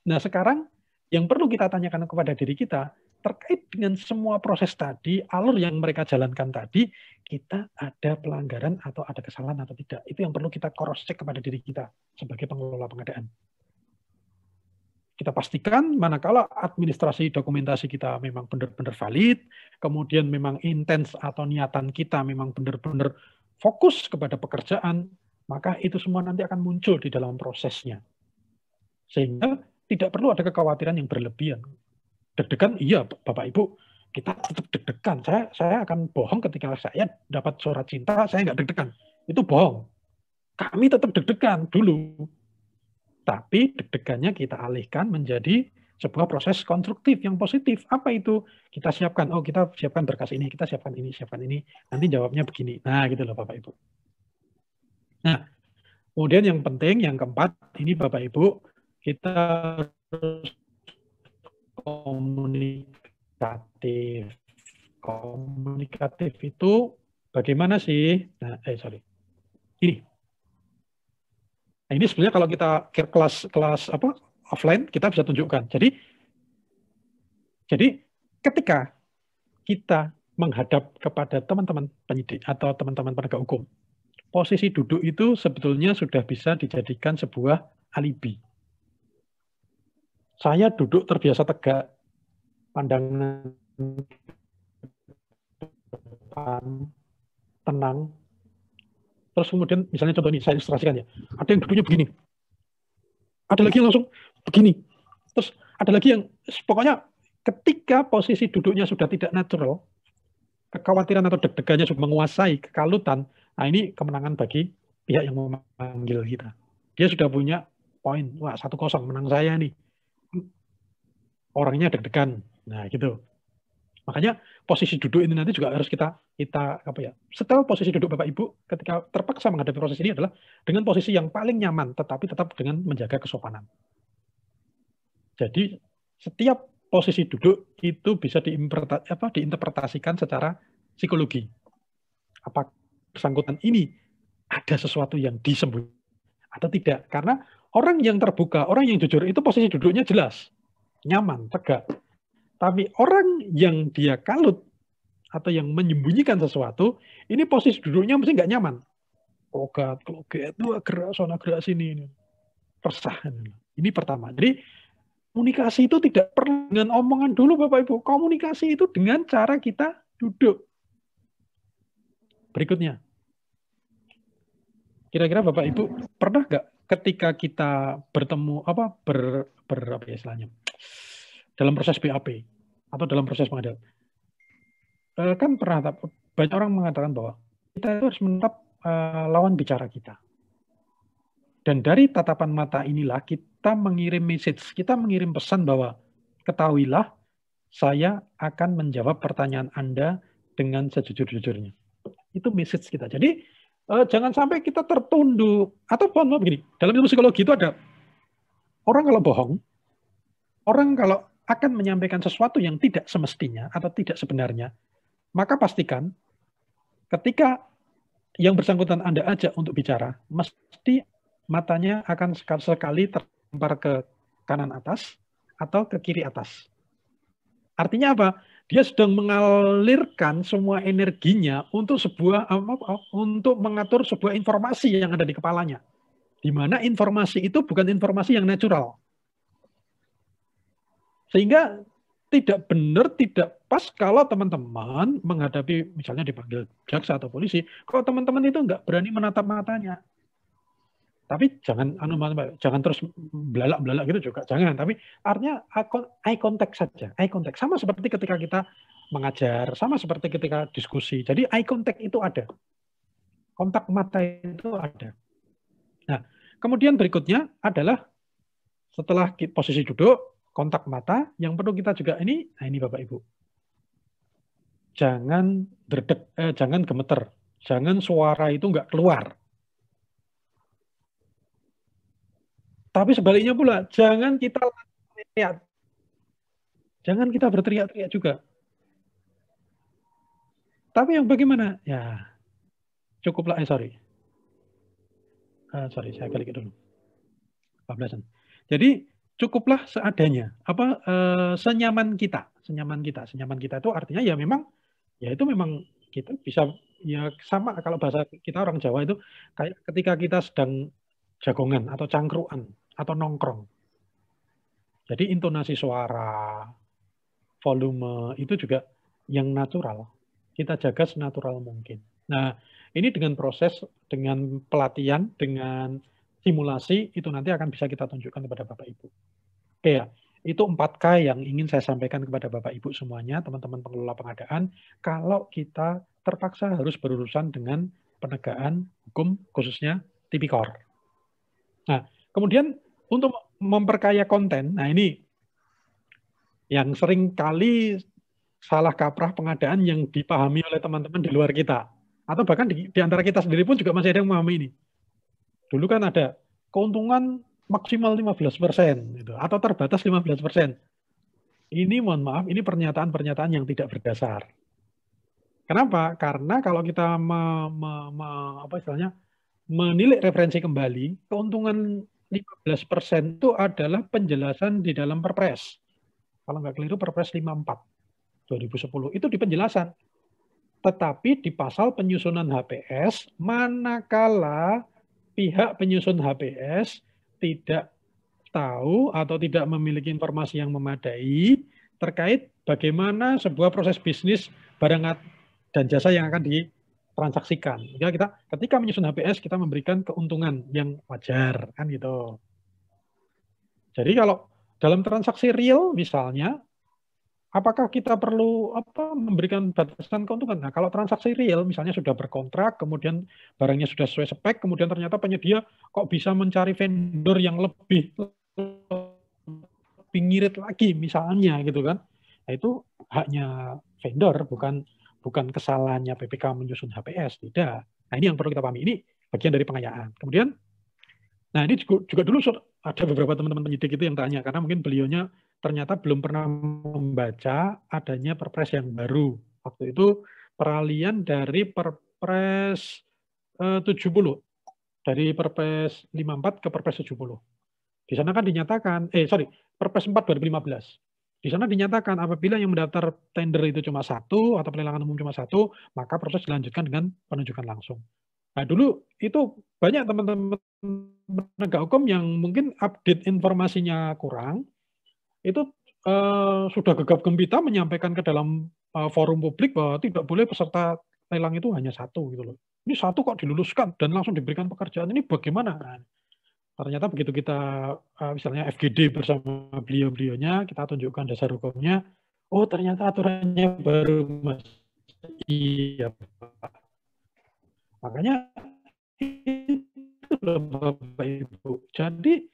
Nah, sekarang yang perlu kita tanyakan kepada diri kita, terkait dengan semua proses tadi, alur yang mereka jalankan tadi, kita ada pelanggaran atau ada kesalahan atau tidak. Itu yang perlu kita cross check kepada diri kita sebagai pengelola pengadaan. Kita pastikan manakala administrasi dokumentasi kita memang benar-benar valid, kemudian memang intens atau niatan kita memang benar-benar fokus kepada pekerjaan, maka itu semua nanti akan muncul di dalam prosesnya. Sehingga tidak perlu ada kekhawatiran yang berlebihan. Deg-degan, iya Bapak Ibu, kita tetap deg-degan. Saya akan bohong ketika saya dapat surat cinta, saya nggak deg-degan. Itu bohong. Kami tetap deg-degan dulu. Tapi deg-degannya kita alihkan menjadi sebuah proses konstruktif yang positif. Apa itu? Kita siapkan, kita siapkan berkas ini, kita siapkan ini, nanti jawabnya begini. Nah, gitu loh Bapak Ibu. Nah, kemudian yang penting, yang keempat, ini Bapak Ibu, kita harus komunikatif. Komunikatif itu bagaimana sih? Nah, ini. Nah, ini sebenarnya kalau kita kelas offline kita bisa tunjukkan. Jadi ketika kita menghadap kepada teman-teman penyidik atau teman-teman penegak hukum, posisi duduk itu sebetulnya sudah bisa dijadikan sebuah alibi. Saya duduk terbiasa tegak, pandangan tenang. Terus kemudian misalnya contoh ini saya ilustrasikan ya. Ada yang duduknya begini. Ada lagi yang langsung begini. Terus ada lagi yang pokoknya ketika posisi duduknya sudah tidak natural, kekhawatiran atau deg-degannya sudah menguasai kekalutan, nah ini kemenangan bagi pihak yang memanggil kita. Dia sudah punya poin, wah 1-0 menang saya nih. Orangnya deg-degan. Nah, gitu. Makanya posisi duduk ini nanti juga harus kita setelah posisi duduk Bapak Ibu ketika terpaksa menghadapi proses ini adalah dengan posisi yang paling nyaman, tetapi tetap dengan menjaga kesopanan. Jadi setiap posisi duduk itu bisa diinterpretasikan secara psikologi. Apa bersangkutan ini ada sesuatu yang disembunyikan atau tidak? Karena orang yang terbuka, orang yang jujur itu posisi duduknya jelas, nyaman, tegak. Tapi orang yang dia kalut atau yang menyembunyikan sesuatu, ini posisi duduknya mesti nggak nyaman. Klogat, gerak sana, gerak sini. Resah. Ini pertama. Jadi komunikasi itu tidak perlu dengan omongan dulu Bapak Ibu. Komunikasi itu dengan cara kita duduk. Berikutnya. Kira-kira Bapak Ibu pernah nggak ketika kita bertemu istilahnya dalam proses BAP atau dalam proses pengadilan, kan pernah banyak orang mengatakan bahwa kita itu harus menatap lawan bicara kita, dan dari tatapan mata inilah kita mengirim message, kita mengirim pesan bahwa ketahuilah saya akan menjawab pertanyaan Anda dengan sejujur-jujurnya. Itu message kita. Jadi jangan sampai kita tertunduk. Atau begini, dalam ilmu psikologi itu ada orang kalau bohong, orang kalau akan menyampaikan sesuatu yang tidak semestinya atau tidak sebenarnya, maka pastikan ketika yang bersangkutan Anda ajak untuk bicara, mesti matanya akan sekali terlempar ke kanan atas atau ke kiri atas. Artinya apa? Dia sedang mengalirkan semua energinya untuk untuk mengatur sebuah informasi yang ada di kepalanya. Di mana informasi itu bukan informasi yang natural. Sehingga tidak benar, tidak pas kalau teman-teman menghadapi, misalnya dipanggil jaksa atau polisi, kalau teman-teman itu nggak berani menatap matanya. Tapi jangan terus belalak-belalak gitu juga, jangan. Tapi artinya eye contact saja, eye contact. Sama seperti ketika kita mengajar, sama seperti ketika diskusi. Jadi eye contact itu ada. Kontak mata itu ada. Nah, kemudian berikutnya adalah setelah posisi duduk, kontak mata, yang perlu kita juga ini Bapak Ibu. Jangan jangan gemeter, jangan suara itu nggak keluar. Tapi sebaliknya pula, jangan kita teriak. Jangan kita berteriak-teriak juga. Tapi yang bagaimana? Ya, cukuplah, sorry, saya balik dulu. 14-an. Jadi cukuplah seadanya. Senyaman kita. Senyaman kita itu artinya ya memang, ya itu memang kita bisa, ya sama kalau bahasa kita orang Jawa itu kayak ketika kita sedang jagongan atau cangkruan atau nongkrong. Jadi intonasi suara, volume itu juga yang natural. Kita jaga senatural mungkin. Nah, ini dengan proses, dengan pelatihan, dengan simulasi, itu nanti akan bisa kita tunjukkan kepada Bapak Ibu. Oke ya, itu 4K yang ingin saya sampaikan kepada Bapak Ibu semuanya, teman-teman pengelola pengadaan, kalau kita terpaksa harus berurusan dengan penegakan hukum, khususnya tipikor. Nah, kemudian untuk memperkaya konten, nah ini yang sering kali salah kaprah pengadaan yang dipahami oleh teman-teman di luar kita. Atau bahkan di antara kita sendiri pun juga masih ada yang memahami ini. Dulu kan ada keuntungan maksimal 15%, gitu, atau terbatas 15%. Ini mohon maaf, ini pernyataan-pernyataan yang tidak berdasar. Kenapa? Karena kalau kita menilik referensi kembali, keuntungan 15% itu adalah penjelasan di dalam Perpres. Kalau nggak keliru, Perpres 54 2010 itu di penjelasan. Tetapi di pasal penyusunan HPS, manakala pihak penyusun HPS tidak tahu atau tidak memiliki informasi yang memadai terkait bagaimana sebuah proses bisnis barang dan jasa yang akan ditransaksikan. Kita ketika menyusun HPS kita memberikan keuntungan yang wajar, kan gitu. Jadi kalau dalam transaksi real misalnya, apakah kita perlu memberikan batasan keuntungan? Nah, kalau transaksi real, misalnya sudah berkontrak, kemudian barangnya sudah sesuai spek, kemudian ternyata penyedia kok bisa mencari vendor yang lebih ngirit lagi, misalnya gitu kan? Nah, itu haknya vendor, bukan kesalahannya PPK menyusun HPS, tidak. Nah, ini yang perlu kita pahami. Ini bagian dari pengayaan. Kemudian, nah ini juga dulu ada beberapa teman-teman penyidik itu yang tanya, karena mungkin beliaunya ternyata belum pernah membaca adanya Perpres yang baru. Waktu itu peralihan dari Perpres 70, dari Perpres 54 ke Perpres 70. Di sana kan dinyatakan, Perpres 4 2015. Di sana dinyatakan apabila yang mendaftar tender itu cuma satu atau pelelangan umum cuma satu, maka proses dilanjutkan dengan penunjukan langsung. Nah dulu itu banyak teman-teman penegak hukum yang mungkin update informasinya kurang, itu sudah gegap gempita menyampaikan ke dalam forum publik bahwa tidak boleh peserta lelang itu hanya satu gitu loh. Ini satu kok diluluskan dan langsung diberikan pekerjaan, ini bagaimana? Nah, ternyata begitu kita misalnya FGD bersama beliau-beliaunya, kita tunjukkan dasar hukumnya, oh ternyata aturannya baru, Mas. Iya, Pak. Makanya itu loh Bapak Ibu. Jadi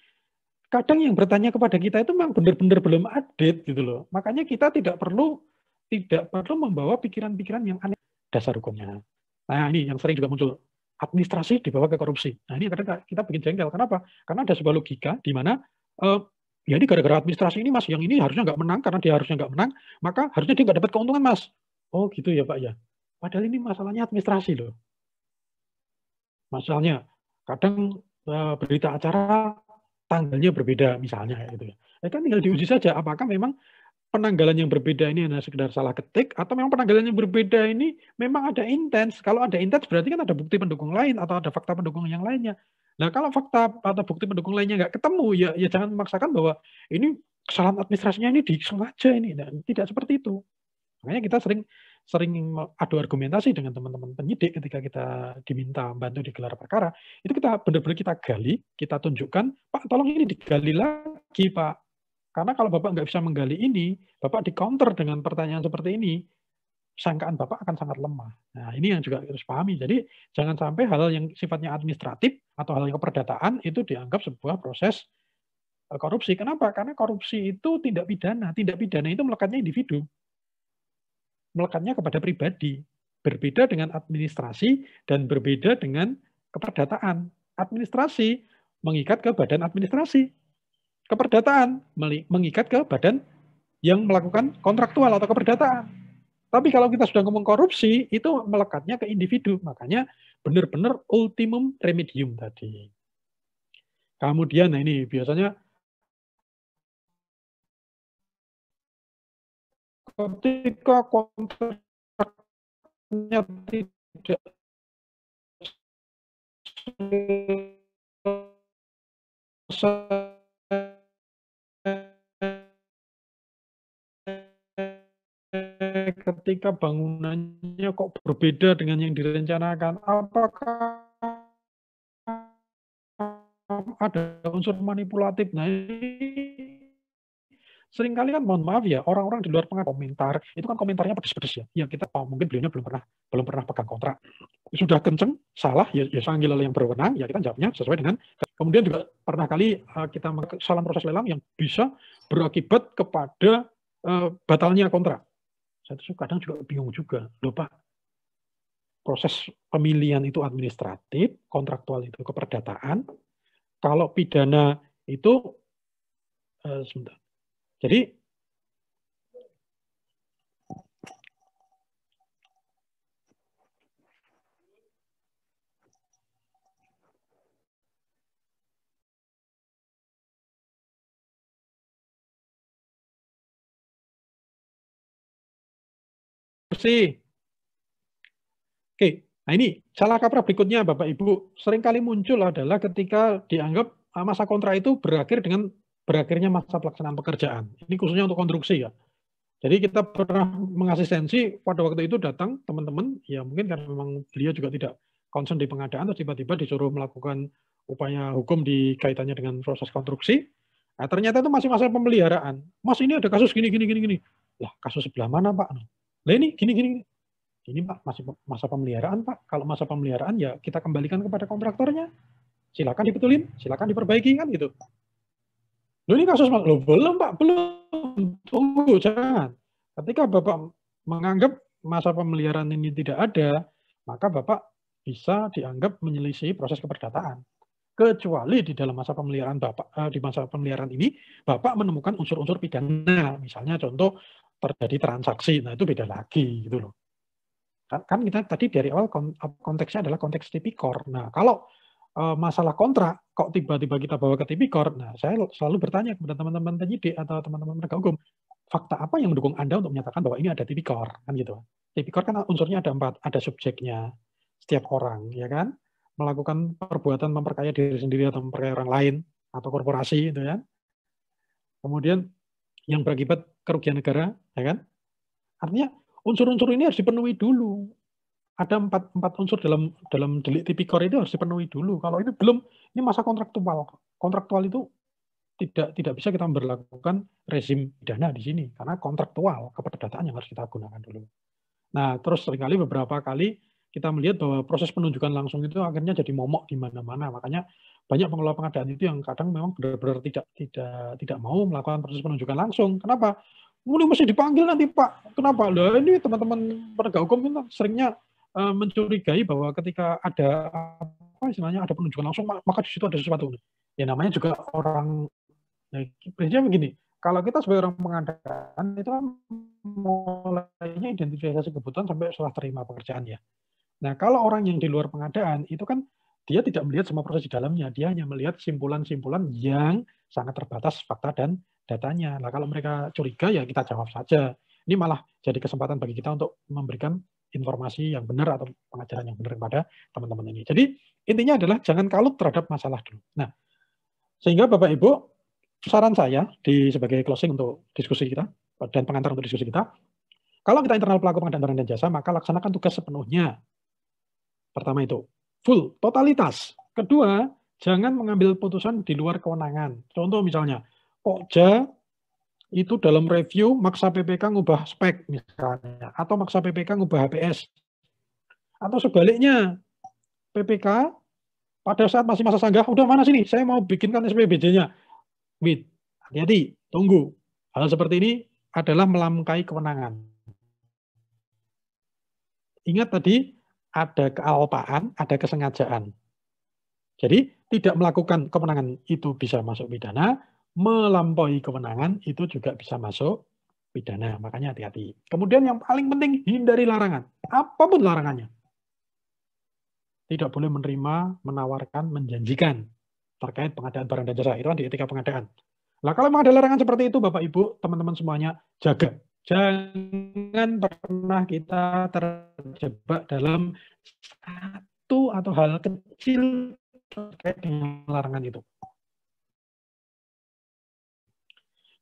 kadang yang bertanya kepada kita itu memang benar-benar belum update gitu loh. Makanya kita tidak perlu tidak perlu membawa pikiran-pikiran yang aneh dasar hukumnya. Nah, ini yang sering juga muncul. Administrasi dibawa ke korupsi. Nah, ini kadang kita bikin jengkel. Kenapa? Karena ada sebuah logika di mana ya ini gara-gara administrasi ini Mas, yang ini harusnya nggak menang karena dia harusnya nggak menang, maka harusnya dia nggak dapat keuntungan Mas. Oh gitu ya Pak ya. Padahal ini masalahnya administrasi loh. Masalahnya kadang berita acara tanggalnya berbeda misalnya gitu ya. Kan tinggal diuji saja apakah memang penanggalan yang berbeda ini hanya sekedar salah ketik atau memang penanggalan yang berbeda ini memang ada intens. Kalau ada intens berarti kan ada bukti pendukung lain atau ada fakta pendukung yang lainnya. Nah, kalau fakta atau bukti pendukung lainnya nggak ketemu, ya jangan memaksakan bahwa ini kesalahan administrasinya ini disengaja ini. Nah, tidak seperti itu. Makanya kita sering adu argumentasi dengan teman-teman penyidik ketika kita diminta bantu di gelar perkara. Itu kita benar-benar kita gali, kita tunjukkan, Pak tolong ini digali lagi Pak. Karena kalau Bapak nggak bisa menggali ini, Bapak di-counter dengan pertanyaan seperti ini, sangkaan Bapak akan sangat lemah. Nah, ini yang juga harus pahami. Jadi, jangan sampai hal yang sifatnya administratif atau hal yang keperdataan itu dianggap sebuah proses korupsi. Kenapa? Karena korupsi itu tindak pidana. Tindak pidana itu melekatnya individu. Melekatnya kepada pribadi. Berbeda dengan administrasi dan berbeda dengan keperdataan. Administrasi mengikat ke badan administrasi. Keperdataan mengikat ke badan yang melakukan kontraktual atau keperdataan. Tapi kalau kita sudah ngomong korupsi, itu melekatnya ke individu. Makanya benar-benar ultimum remedium tadi. Kemudian, nah ini biasanya ketika kontraknya tidak ketika bangunannya kok berbeda dengan yang direncanakan, apakah ada unsur manipulatif? Nah, ini seringkali kan mohon maaf ya, orang-orang di luar komentar, itu kan komentarnya pedes-pedes ya. Ya kita mungkin beliaunya belum pernah pegang kontrak. Sudah kenceng, salah, ya panggil oleh yang berwenang, ya kita jawabnya sesuai dengan. Kemudian juga pernah kali kita kesalahan proses lelang yang bisa berakibat kepada batalnya kontrak. Saya tuh kadang juga bingung juga, loh Pak, proses pemilihan itu administratif, kontraktual itu keperdataan, kalau pidana itu sebentar. Jadi Oke, nah ini salah kaprah berikutnya Bapak Ibu seringkali muncul adalah ketika dianggap masa kontrak itu berakhir dengan berakhirnya masa pelaksanaan pekerjaan. Ini khususnya untuk konstruksi ya. Jadi kita pernah mengasistensi pada waktu itu datang teman-teman, ya mungkin karena memang beliau juga tidak concern di pengadaan, terus tiba-tiba disuruh melakukan upaya hukum di kaitannya dengan proses konstruksi. Nah, ternyata itu masih masa pemeliharaan. Mas ini ada kasus gini. Lah kasus sebelah mana Pak? Lah ini gini. Ini Pak masih masa pemeliharaan Pak. Kalau masa pemeliharaan ya kita kembalikan kepada kontraktornya. Silakan dibetulin, silakan diperbaiki kan gitu. Loh ini kasus loh belum Pak, belum. Tunggu, jangan. Ketika Bapak menganggap masa pemeliharaan ini tidak ada, maka Bapak bisa dianggap menyelisih proses keperdataan. Kecuali di dalam masa pemeliharaan Bapak, di masa pemeliharaan ini, Bapak menemukan unsur-unsur pidana. Misalnya contoh terjadi transaksi, nah itu beda lagi gitu loh. Kan kita tadi dari awal konteksnya adalah konteks tipikor. Nah, kalau masalah kontrak, kok tiba-tiba kita bawa ke tipikor? Nah, saya selalu bertanya kepada teman-teman penyidik atau teman-teman penegak hukum, fakta apa yang mendukung Anda untuk menyatakan bahwa ini ada tipikor? Kan gitu. Tipikor kan unsurnya ada 4, ada subjeknya, setiap orang, ya kan? Melakukan perbuatan memperkaya diri sendiri atau memperkaya orang lain, atau korporasi, itu ya. Kemudian yang berakibat kerugian negara, ya kan? Artinya unsur-unsur ini harus dipenuhi dulu. Ada 4 unsur dalam delik tipikor itu harus dipenuhi dulu. Kalau ini belum, ini masa kontraktual. Kontraktual itu tidak bisa kita memberlakukan rezim pidana di sini karena kontraktual keperdataan yang harus kita gunakan dulu. Nah, terus seringkali beberapa kali kita melihat bahwa proses penunjukan langsung itu akhirnya jadi momok di mana-mana. Makanya banyak pengelola pengadaan itu yang kadang memang benar-benar tidak mau melakukan proses penunjukan langsung. Kenapa? Ini mesti dipanggil nanti Pak. Kenapa? Lah ini teman-teman penegak hukum itu seringnya mencurigai bahwa ketika ada apa istilahnya ada penunjukan langsung maka di situ ada sesuatu. Ya namanya juga orang ya, prinsipnya begini. Kalau kita sebagai orang pengadaan itu kan mulainya identifikasi kebutuhan sampai setelah terima pekerjaan ya. Nah, kalau orang yang di luar pengadaan itu kan dia tidak melihat semua proses di dalamnya, dia hanya melihat simpulan-simpulan yang sangat terbatas fakta dan datanya. Nah, kalau mereka curiga ya kita jawab saja. Ini malah jadi kesempatan bagi kita untuk memberikan informasi yang benar atau pengajaran yang benar kepada teman-teman ini. Jadi intinya adalah jangan kalut terhadap masalah dulu. Nah, sehingga Bapak Ibu, saran saya sebagai closing untuk diskusi kita dan pengantar untuk diskusi kita, kalau kita internal pelaku pengadaan barang dan jasa, maka laksanakan tugas sepenuhnya. Pertama itu, full, totalitas. Kedua, jangan mengambil putusan di luar kewenangan. Contoh misalnya, Pokja itu dalam review maksa PPK ngubah spek misalnya, atau maksa PPK ngubah HPS. Atau sebaliknya, PPK pada saat masih masa sanggah, udah mana sini, saya mau bikinkan SPBJ-nya. Wait, hati-hati, tunggu. Hal seperti ini adalah melampaui kewenangan. Ingat tadi, ada kealpaan, ada kesengajaan. Jadi tidak melakukan kewenangan itu bisa masuk pidana, melampaui kewenangan itu juga bisa masuk pidana. Makanya hati-hati. Kemudian yang paling penting, hindari larangan. Apapun larangannya. Tidak boleh menerima, menawarkan, menjanjikan terkait pengadaan barang dan jasa. Itu kan di etika pengadaan. Nah, kalau memang ada larangan seperti itu, Bapak Ibu, teman-teman semuanya, jaga. Jangan pernah kita terjebak dalam satu atau hal kecil terkait dengan larangan itu.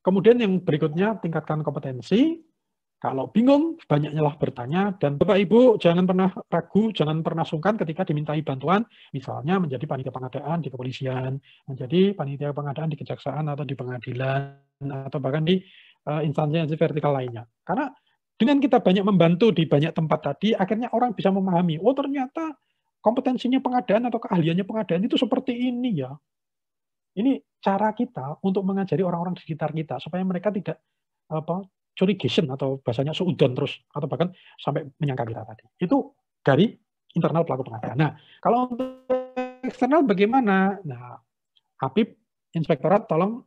Kemudian yang berikutnya, tingkatkan kompetensi. Kalau bingung, banyaknyalah bertanya. Dan Bapak Ibu, jangan pernah ragu, jangan pernah sungkan ketika dimintai bantuan, misalnya menjadi panitia pengadaan di kepolisian, menjadi panitia pengadaan di kejaksaan atau di pengadilan, atau bahkan di instansi vertikal lainnya. Karena dengan kita banyak membantu di banyak tempat tadi, akhirnya orang bisa memahami, oh ternyata kompetensinya pengadaan atau keahliannya pengadaan itu seperti ini ya. Ini cara kita untuk mengajari orang-orang di sekitar kita supaya mereka tidak curigation atau bahasanya suudon terus atau bahkan sampai menyangka kita tadi. Itu dari internal pelaku pengadaan. Nah, kalau untuk eksternal bagaimana? Nah, Apip, Inspektorat, tolong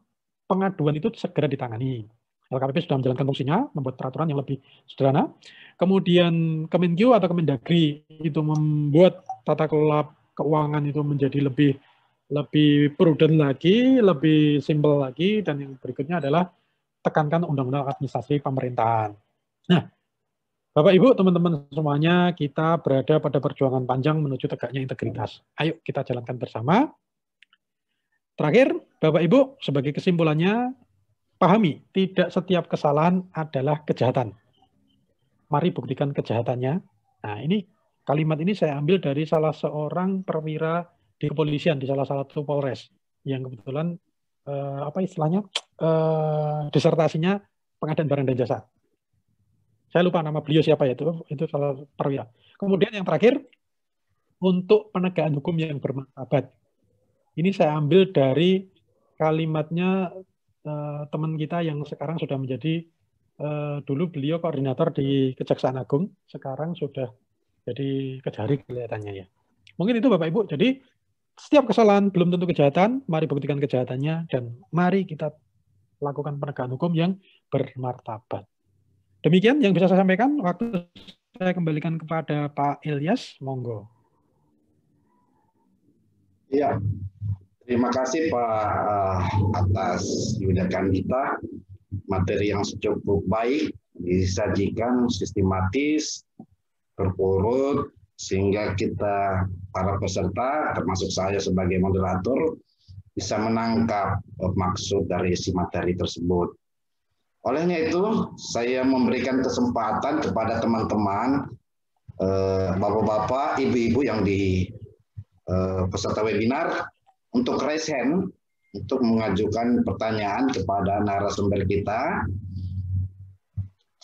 pengaduan itu segera ditangani. LKPP sudah menjalankan fungsinya, membuat peraturan yang lebih sederhana. Kemudian Kemenkyu atau Kemendagri itu membuat tata kelola keuangan itu menjadi lebih prudent lagi, lebih simple lagi, dan yang berikutnya adalah tekankan undang-undang administrasi pemerintahan. Nah, Bapak Ibu, teman-teman semuanya, kita berada pada perjuangan panjang menuju tegaknya integritas. Ayo kita jalankan bersama. Terakhir, Bapak Ibu, sebagai kesimpulannya, pahami, tidak setiap kesalahan adalah kejahatan. Mari buktikan kejahatannya. Nah, ini kalimat ini saya ambil dari salah seorang perwira di kepolisian, di salah satu Polres, yang kebetulan apa istilahnya disertasinya pengadaan barang dan jasa. Saya lupa nama beliau siapa ya, itu salah perwira. Kemudian yang terakhir, untuk penegakan hukum yang bermartabat. Ini saya ambil dari kalimatnya teman kita yang sekarang sudah menjadi dulu beliau koordinator di Kejaksaan Agung, sekarang sudah jadi Kejari kelihatannya ya. Mungkin itu Bapak Ibu. Jadi setiap kesalahan belum tentu kejahatan, mari buktikan kejahatannya dan mari kita lakukan penegakan hukum yang bermartabat. Demikian yang bisa saya sampaikan. Waktu saya kembalikan kepada Pak Ilyas, monggo. Iya, terima kasih Pak atas diucapkan kita. Materi yang cukup baik disajikan sistematis, berurut, sehingga kita para peserta, termasuk saya sebagai moderator, bisa menangkap maksud dari isi materi tersebut. Olehnya itu, saya memberikan kesempatan kepada teman-teman, bapak-bapak, ibu-ibu yang di peserta webinar, untuk raise hand, untuk mengajukan pertanyaan kepada narasumber kita.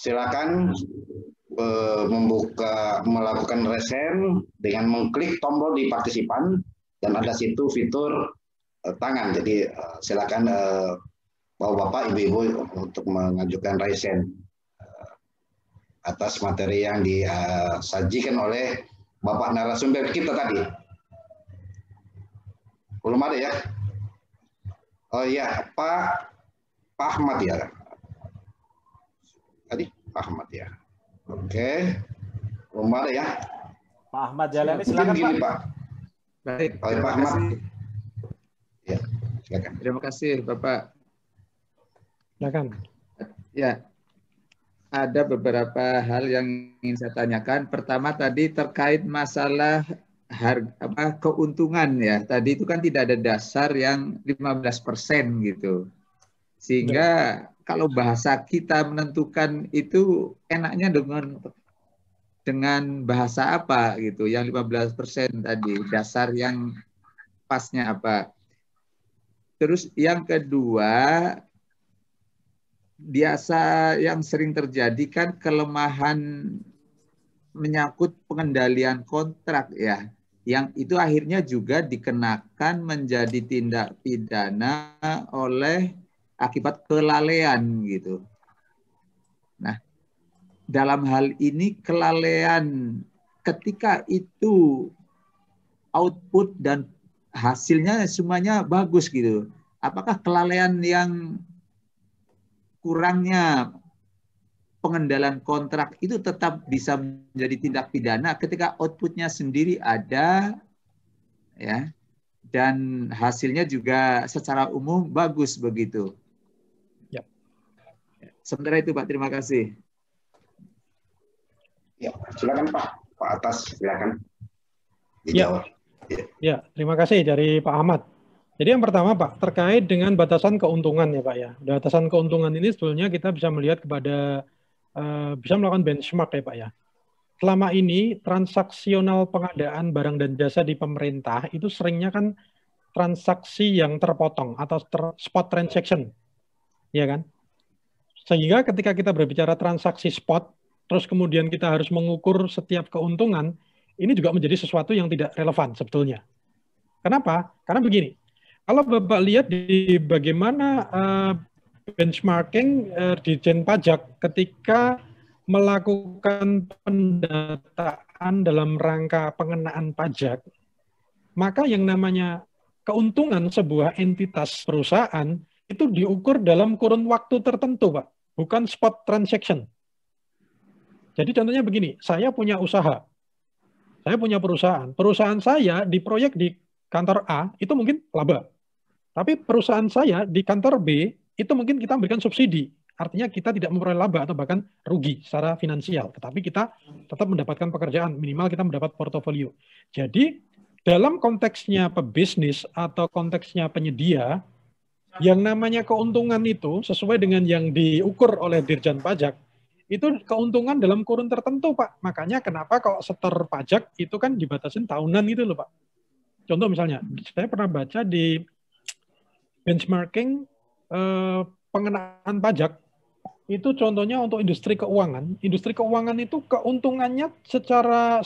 Silakan melakukan raise hand dengan mengklik tombol di partisipan, dan ada situ fitur tangan. Jadi silakan Bapak, Ibu-Ibu untuk mengajukan raisen atas materi yang disajikan oleh Bapak narasumber kita tadi. Belum ada ya? Oh iya, Pak Ahmad ya. Tadi Pak Ahmad ya. Oke. Belum ada ya? Pak Ahmad Jalani, Mungkin silakan gini, Pak. Pak. Baik, Pak terima Ahmad. kasih. Ya, silakan. Terima kasih, Bapak. Silakan. Ya, ada beberapa hal yang ingin saya tanyakan. Pertama tadi terkait masalah keuntungan ya. Tadi itu kan tidak ada dasar yang 15% gitu. Sehingga kalau bahasa kita menentukan itu enaknya dengan bahasa apa gitu. Yang 15% tadi, dasar yang pasnya apa. Terus yang kedua, biasa yang sering terjadi kan kelemahan menyangkut pengendalian kontrak ya, yang itu akhirnya juga dikenakan menjadi tindak pidana oleh akibat kelalaian gitu. Nah, dalam hal ini kelalaian ketika itu output dan hasilnya semuanya bagus gitu. Apakah kelalaian yang kurangnya pengendalian kontrak itu tetap bisa menjadi tindak pidana ketika outputnya sendiri ada ya, dan hasilnya juga secara umum bagus begitu. Ya. Sementara itu Pak, terima kasih. Ya, silakan Pak. Pak Atas, silakan Ya. dijawab. Ya, terima kasih dari Pak Ahmad. Jadi yang pertama Pak, terkait dengan batasan keuntungan ya Pak ya. Batasan keuntungan ini sebetulnya kita bisa melihat kepada, bisa melakukan benchmark ya Pak ya. Selama ini transaksional pengadaan barang dan jasa di pemerintah itu seringnya kan transaksi yang terpotong atau spot transaction, ya kan? Sehingga ketika kita berbicara transaksi spot, terus kemudian kita harus mengukur setiap keuntungan, ini juga menjadi sesuatu yang tidak relevan sebetulnya. Kenapa? Karena begini, kalau Bapak lihat di bagaimana benchmarking Ditjen Pajak ketika melakukan pendataan dalam rangka pengenaan pajak, maka yang namanya keuntungan sebuah entitas perusahaan itu diukur dalam kurun waktu tertentu, Pak, bukan spot transaction. Jadi contohnya begini, saya punya usaha, saya punya perusahaan saya di proyek di kantor A itu mungkin laba. Tapi perusahaan saya di kantor B, itu mungkin kita memberikan subsidi. Artinya kita tidak memperoleh laba atau bahkan rugi secara finansial. Tetapi kita tetap mendapatkan pekerjaan, minimal kita mendapat portofolio. Jadi dalam konteksnya pebisnis atau konteksnya penyedia, yang namanya keuntungan itu sesuai dengan yang diukur oleh Dirjen Pajak, itu keuntungan dalam kurun tertentu, Pak. Makanya kenapa kalau setor pajak itu kan dibatasin tahunan gitu loh, Pak. Contoh misalnya, saya pernah baca di benchmarking pengenaan pajak itu contohnya untuk industri keuangan. Industri keuangan itu keuntungannya secara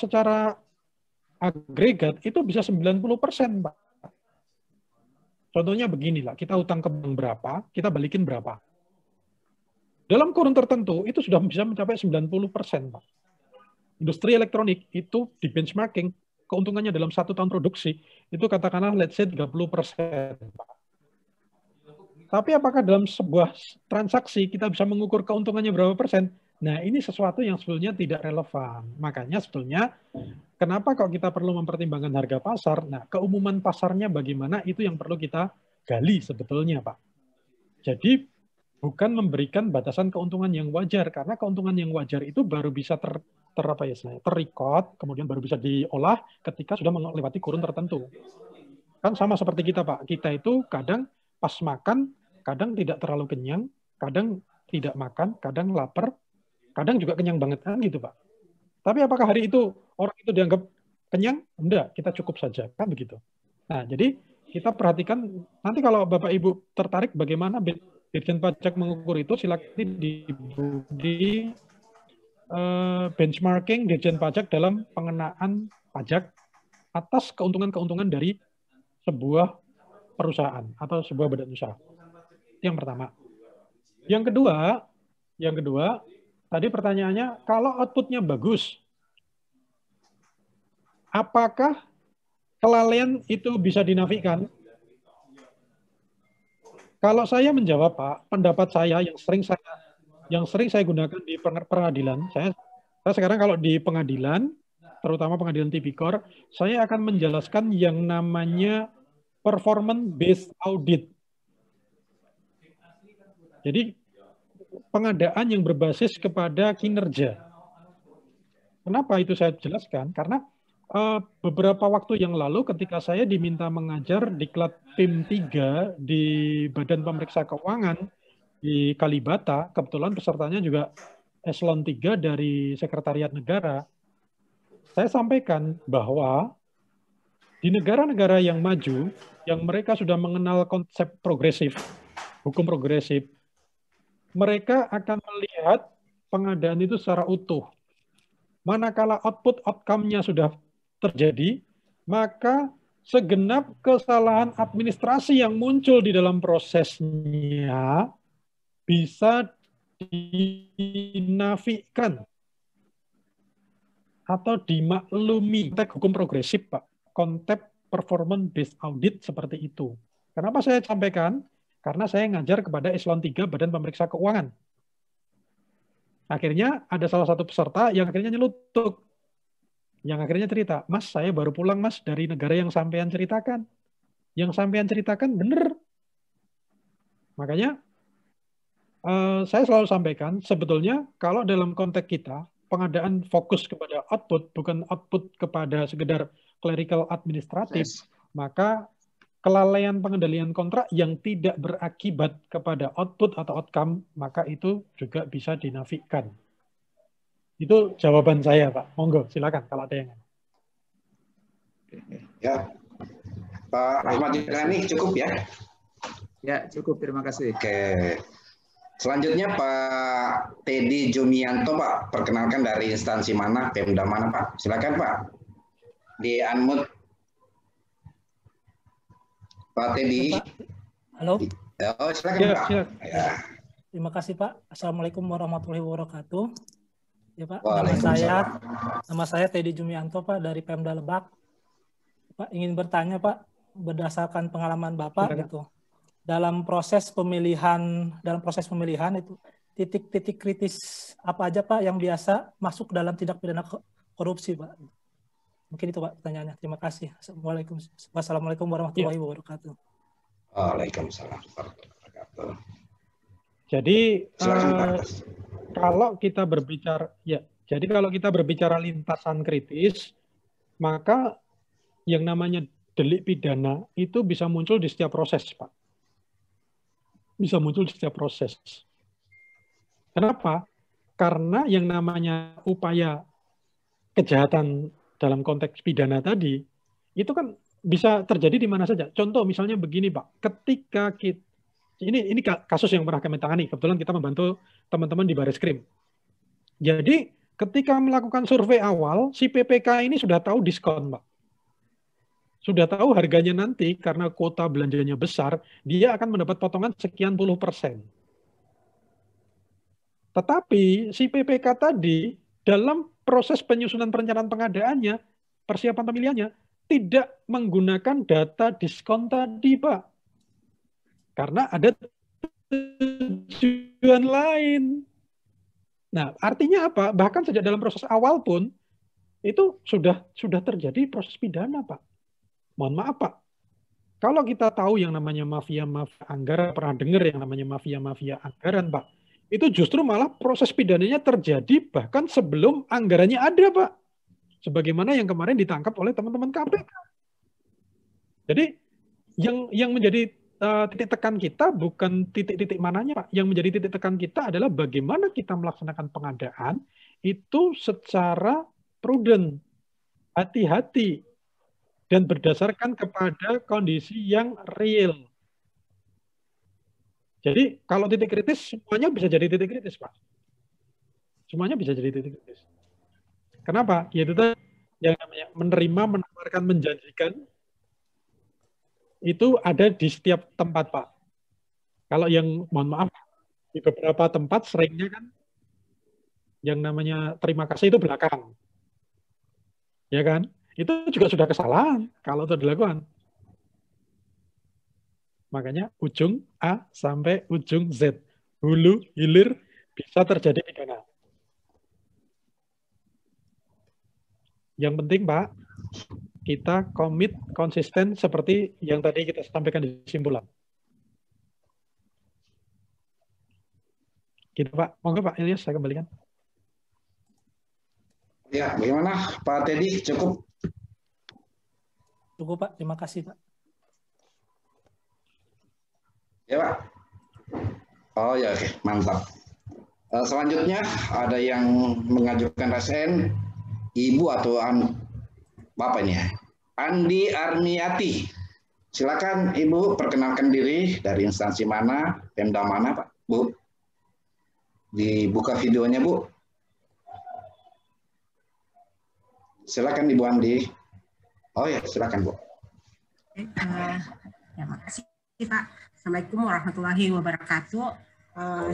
agregat itu bisa 90%, Pak. Contohnya beginilah, kita utang ke bank berapa, kita balikin berapa. Dalam kurun tertentu itu sudah bisa mencapai 90%, Pak. Industri elektronik itu di benchmarking keuntungannya dalam 1 tahun produksi itu katakanlah let's say 30%, Pak. Tapi apakah dalam sebuah transaksi kita bisa mengukur keuntungannya berapa persen? Nah, ini sesuatu yang sebetulnya tidak relevan. Makanya sebetulnya kenapa kok kita perlu mempertimbangkan harga pasar? Nah, keumuman pasarnya bagaimana itu yang perlu kita gali sebetulnya, Pak. Jadi bukan memberikan batasan keuntungan yang wajar, karena keuntungan yang wajar itu baru bisa terrecord, kemudian baru bisa diolah ketika sudah melewati kurun tertentu. Kan sama seperti kita, Pak. Kita itu kadang pas makan, kadang tidak terlalu kenyang, kadang tidak makan, kadang lapar, kadang juga kenyang banget kan gitu, Pak. Tapi apakah hari itu orang itu dianggap kenyang? Enggak, kita cukup saja, kan begitu. Nah, jadi kita perhatikan nanti kalau Bapak Ibu tertarik bagaimana Dirjen Pajak mengukur itu, silakan di benchmarking Dirjen Pajak dalam pengenaan pajak atas keuntungan-keuntungan dari sebuah perusahaan atau sebuah badan usaha. Yang pertama. Yang kedua, tadi pertanyaannya, kalau outputnya bagus, apakah kelalaian itu bisa dinafikan? Kalau saya menjawab, Pak, pendapat saya yang sering saya gunakan di pengadilan, saya sekarang kalau di pengadilan, terutama pengadilan tipikor, saya akan menjelaskan yang namanya performance based audit. Jadi pengadaan yang berbasis kepada kinerja. Kenapa itu saya jelaskan? Karena beberapa waktu yang lalu ketika saya diminta mengajar di Diklat PIM 3 di Badan Pemeriksa Keuangan di Kalibata, kebetulan pesertanya juga eselon 3 dari Sekretariat Negara, saya sampaikan bahwa di negara-negara yang maju, yang mereka sudah mengenal konsep progresif, hukum progresif, mereka akan melihat pengadaan itu secara utuh. Manakala output outcome-nya sudah terjadi, maka segenap kesalahan administrasi yang muncul di dalam prosesnya bisa dinafikan atau dimaklumi. Konteks hukum progresif, Pak. Konteks performance based audit seperti itu. Kenapa saya sampaikan? Karena saya ngajar kepada eselon 3 Badan Pemeriksa Keuangan. Akhirnya ada salah satu peserta yang akhirnya nyelutuk. Yang akhirnya cerita, Mas, saya baru pulang, Mas, dari negara yang sampean ceritakan. Yang sampean ceritakan benar. Makanya saya selalu sampaikan, sebetulnya kalau dalam konteks kita, pengadaan fokus kepada output, bukan output kepada sekedar clerical administratif, maka kelalaian pengendalian kontrak yang tidak berakibat kepada output atau outcome, maka itu juga bisa dinafikan. Itu jawaban saya, Pak. Monggo, silakan kalau ada yang. Ya, Pak Ahmad Jelani cukup ya? Ya, cukup. Terima kasih. Oke. Selanjutnya Pak Teddy Jumianto, Pak. Perkenalkan dari instansi mana, Pemda mana, Pak? Silakan, Pak. Di unmute. Pak Teddy. Halo. Oh, silakan, Pak. Ya. Terima kasih, Pak. Assalamualaikum warahmatullahi wabarakatuh. Ya, Pak. Nama saya Teddy Jumianto, Pak, dari Pemda Lebak. Pak, ingin bertanya, Pak, berdasarkan pengalaman Bapak gitu. Dalam proses pemilihan itu titik-titik kritis apa aja, Pak, yang biasa masuk dalam tindak pidana korupsi, Pak? Mungkin itu, Pak, pertanyaannya. Terima kasih. Wassalamualaikum warahmatullahi wabarakatuh. Waalaikumsalam warahmatullahi wabarakatuh. Jadi kalau kita berbicara lintasan kritis, maka yang namanya delik pidana itu bisa muncul di setiap proses, Pak. Bisa muncul di setiap proses. Kenapa? Karena yang namanya upaya kejahatan dalam konteks pidana tadi, itu kan bisa terjadi di mana saja. Contoh misalnya begini, Pak, ketika kita, ini kasus yang pernah kami tangani, kebetulan kita membantu teman-teman di Bareskrim. Jadi ketika melakukan survei awal, si PPK ini sudah tahu diskon, Pak. Sudah tahu harganya nanti karena kuota belanjanya besar, dia akan mendapat potongan sekian puluh %. Tetapi si PPK tadi dalam proses penyusunan perencanaan pengadaannya, persiapan pemilihannya, tidak menggunakan data diskon tadi, Pak. Karena ada tujuan lain. Nah, artinya apa? Bahkan sejak dalam proses awal pun, itu sudah terjadi proses pidana, Pak. Mohon maaf, Pak. Kalau kita tahu yang namanya mafia-mafia anggaran, pernah dengar yang namanya mafia-mafia anggaran, Pak. Itu justru malah proses pidananya terjadi bahkan sebelum anggarannya ada, Pak. Sebagaimana yang kemarin ditangkap oleh teman-teman KPK. Jadi yang menjadi titik tekan kita bukan titik-titik mananya, Pak. Yang menjadi titik tekan kita adalah bagaimana kita melaksanakan pengadaan itu secara prudent, hati-hati, dan berdasarkan kepada kondisi yang real. Jadi kalau titik kritis, semuanya bisa jadi titik kritis, Pak. Semuanya bisa jadi titik kritis. Kenapa? Yaitu yang namanya menerima, menawarkan, menjanjikan, itu ada di setiap tempat, Pak. Kalau yang, mohon maaf, Di beberapa tempat seringnya kan yang namanya terima kasih itu belakang. Ya kan? Itu juga sudah kesalahan kalau itu dilakukan. Makanya ujung A sampai ujung Z. Hulu, hilir, bisa terjadi pidana. Yang penting, Pak, kita komit konsisten seperti yang tadi kita sampaikan di simpulan. Gitu, Pak. Monggo, Pak Ilyas, saya kembalikan. Ya, bagaimana Pak Teddy? Cukup? Cukup, Pak. Terima kasih, Pak. Ya, Pak. Oh ya, oke. Mantap. Selanjutnya ada yang mengajukan RSN, Ibu atau Bapak ini ya? Andi Armiati. Silakan Ibu perkenalkan diri, dari instansi mana, Pemda mana, Pak? Bu. Dibuka videonya, Bu. Silakan Ibu Andi. Oh ya, silakan Bu. Ya, makasih Pak. Assalamualaikum warahmatullahi wabarakatuh.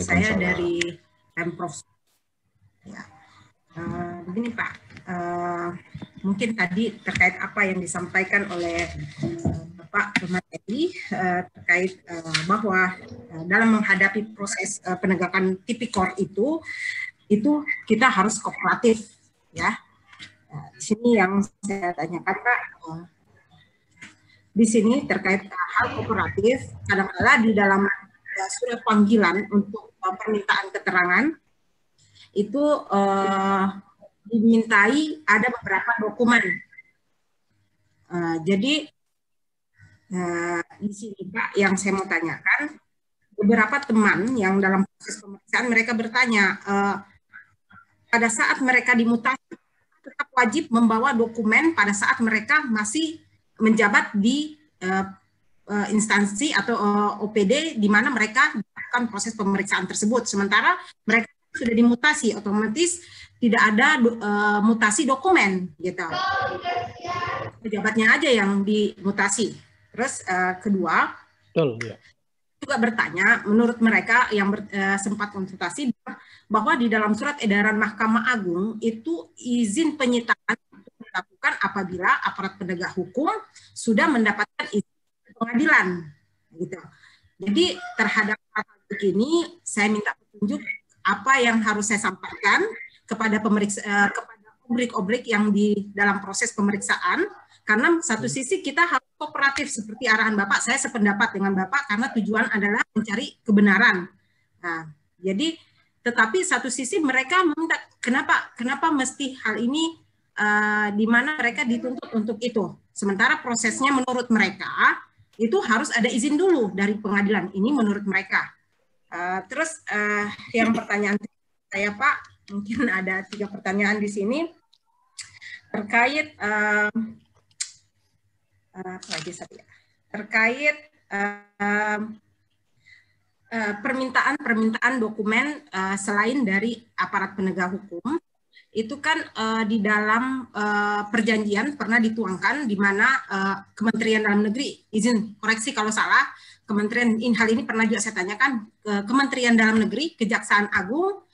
Saya dari Pemprov. Ya. Begini Pak, mungkin tadi terkait apa yang disampaikan oleh Bapak Teddy terkait bahwa dalam menghadapi proses penegakan tipikor itu kita harus kooperatif, ya. Di sini yang saya tanyakan Pak. Di sini terkait hal kooperatif, kadang-kala di dalam surat panggilan untuk permintaan keterangan itu dimintai ada beberapa dokumen. Jadi di sini Pak, yang saya mau tanyakan, beberapa teman yang dalam proses pemeriksaan mereka bertanya, pada saat mereka dimutasi tetap wajib membawa dokumen pada saat mereka masih menjabat di instansi atau OPD di mana mereka melakukan proses pemeriksaan tersebut. Sementara mereka sudah dimutasi, otomatis tidak ada mutasi dokumen, gitu. Pejabatnya aja yang dimutasi. Terus kedua, betul, ya. Juga bertanya, menurut mereka yang sempat konsultasi, bahwa di dalam surat edaran Mahkamah Agung itu izin penyitaan dilakukan apabila aparat penegak hukum sudah mendapatkan izin pengadilan, gitu. Jadi terhadap hal begini, saya minta petunjuk apa yang harus saya sampaikan kepada kepada obrik-obrik yang di dalam proses pemeriksaan, karena satu sisi kita harus kooperatif seperti arahan Bapak. Saya sependapat dengan Bapak karena tujuan adalah mencari kebenaran. Nah, jadi tetapi satu sisi mereka meminta kenapa mesti hal ini di mana mereka dituntut untuk itu. Sementara prosesnya menurut mereka itu harus ada izin dulu dari pengadilan. Ini menurut mereka. Terus yang pertanyaan saya Pak, mungkin ada 3 pertanyaan di sini terkait permintaan dokumen selain dari aparat penegak hukum. Itu kan di dalam perjanjian pernah dituangkan di mana Kementerian Dalam Negeri, izin koreksi kalau salah, Kementerian hal ini pernah juga saya tanyakan ke Kementerian Dalam Negeri, Kejaksaan Agung,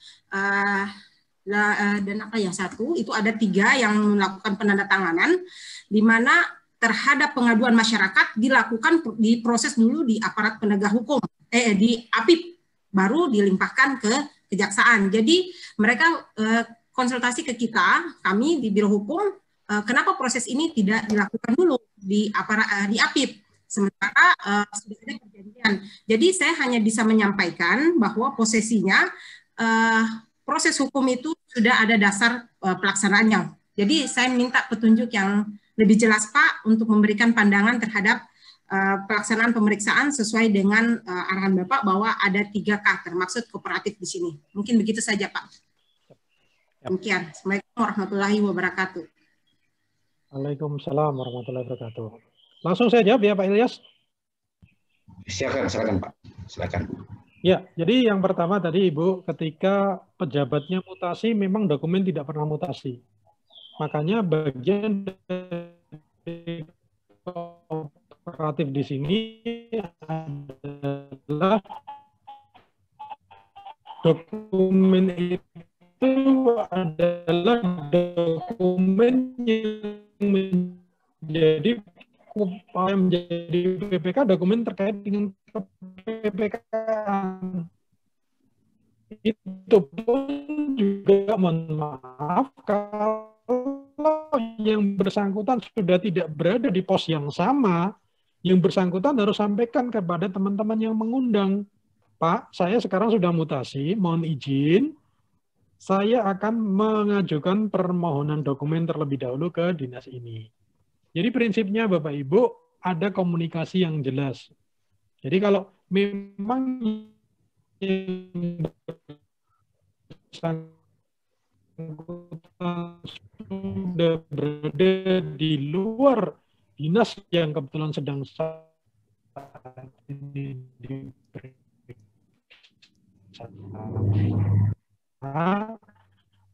dan apa ya satu, itu ada 3 yang melakukan penandatanganan, di mana terhadap pengaduan masyarakat dilakukan diproses dulu di aparat penegak hukum, di APIP, baru dilimpahkan ke Kejaksaan. Jadi mereka konsultasi ke kita, kami di Biro Hukum, kenapa proses ini tidak dilakukan dulu di APIP, sementara sudah ada perjanjian. Jadi saya hanya bisa menyampaikan bahwa posisinya proses hukum itu sudah ada dasar pelaksanaannya. Jadi saya minta petunjuk yang lebih jelas Pak untuk memberikan pandangan terhadap pelaksanaan pemeriksaan sesuai dengan arahan Bapak bahwa ada 3K termaksud kooperatif di sini. Mungkin begitu saja Pak. Demikian. Assalamualaikum warahmatullahi wabarakatuh. Waalaikumsalam warahmatullahi wabarakatuh. Langsung saya jawab ya Pak Ilyas. Silakan Pak. Silakan. Ya, jadi yang pertama tadi Ibu, ketika pejabatnya mutasi memang dokumen tidak pernah mutasi. Makanya bagian dari kooperatif di sini adalah dokumen itu adalah dokumen yang menjadi PPK, dokumen terkait dengan PPK-an. Itu pun juga, mohon maaf, kalau yang bersangkutan sudah tidak berada di pos yang sama, yang bersangkutan harus sampaikan kepada teman-teman yang mengundang. Pak, saya sekarang sudah mutasi, mohon izin, saya akan mengajukan permohonan dokumen terlebih dahulu ke dinas ini. Jadi prinsipnya Bapak Ibu, ada komunikasi yang jelas. Jadi kalau memang yang sudah berada di luar dinas yang kebetulan sedang saat ini diperiksa,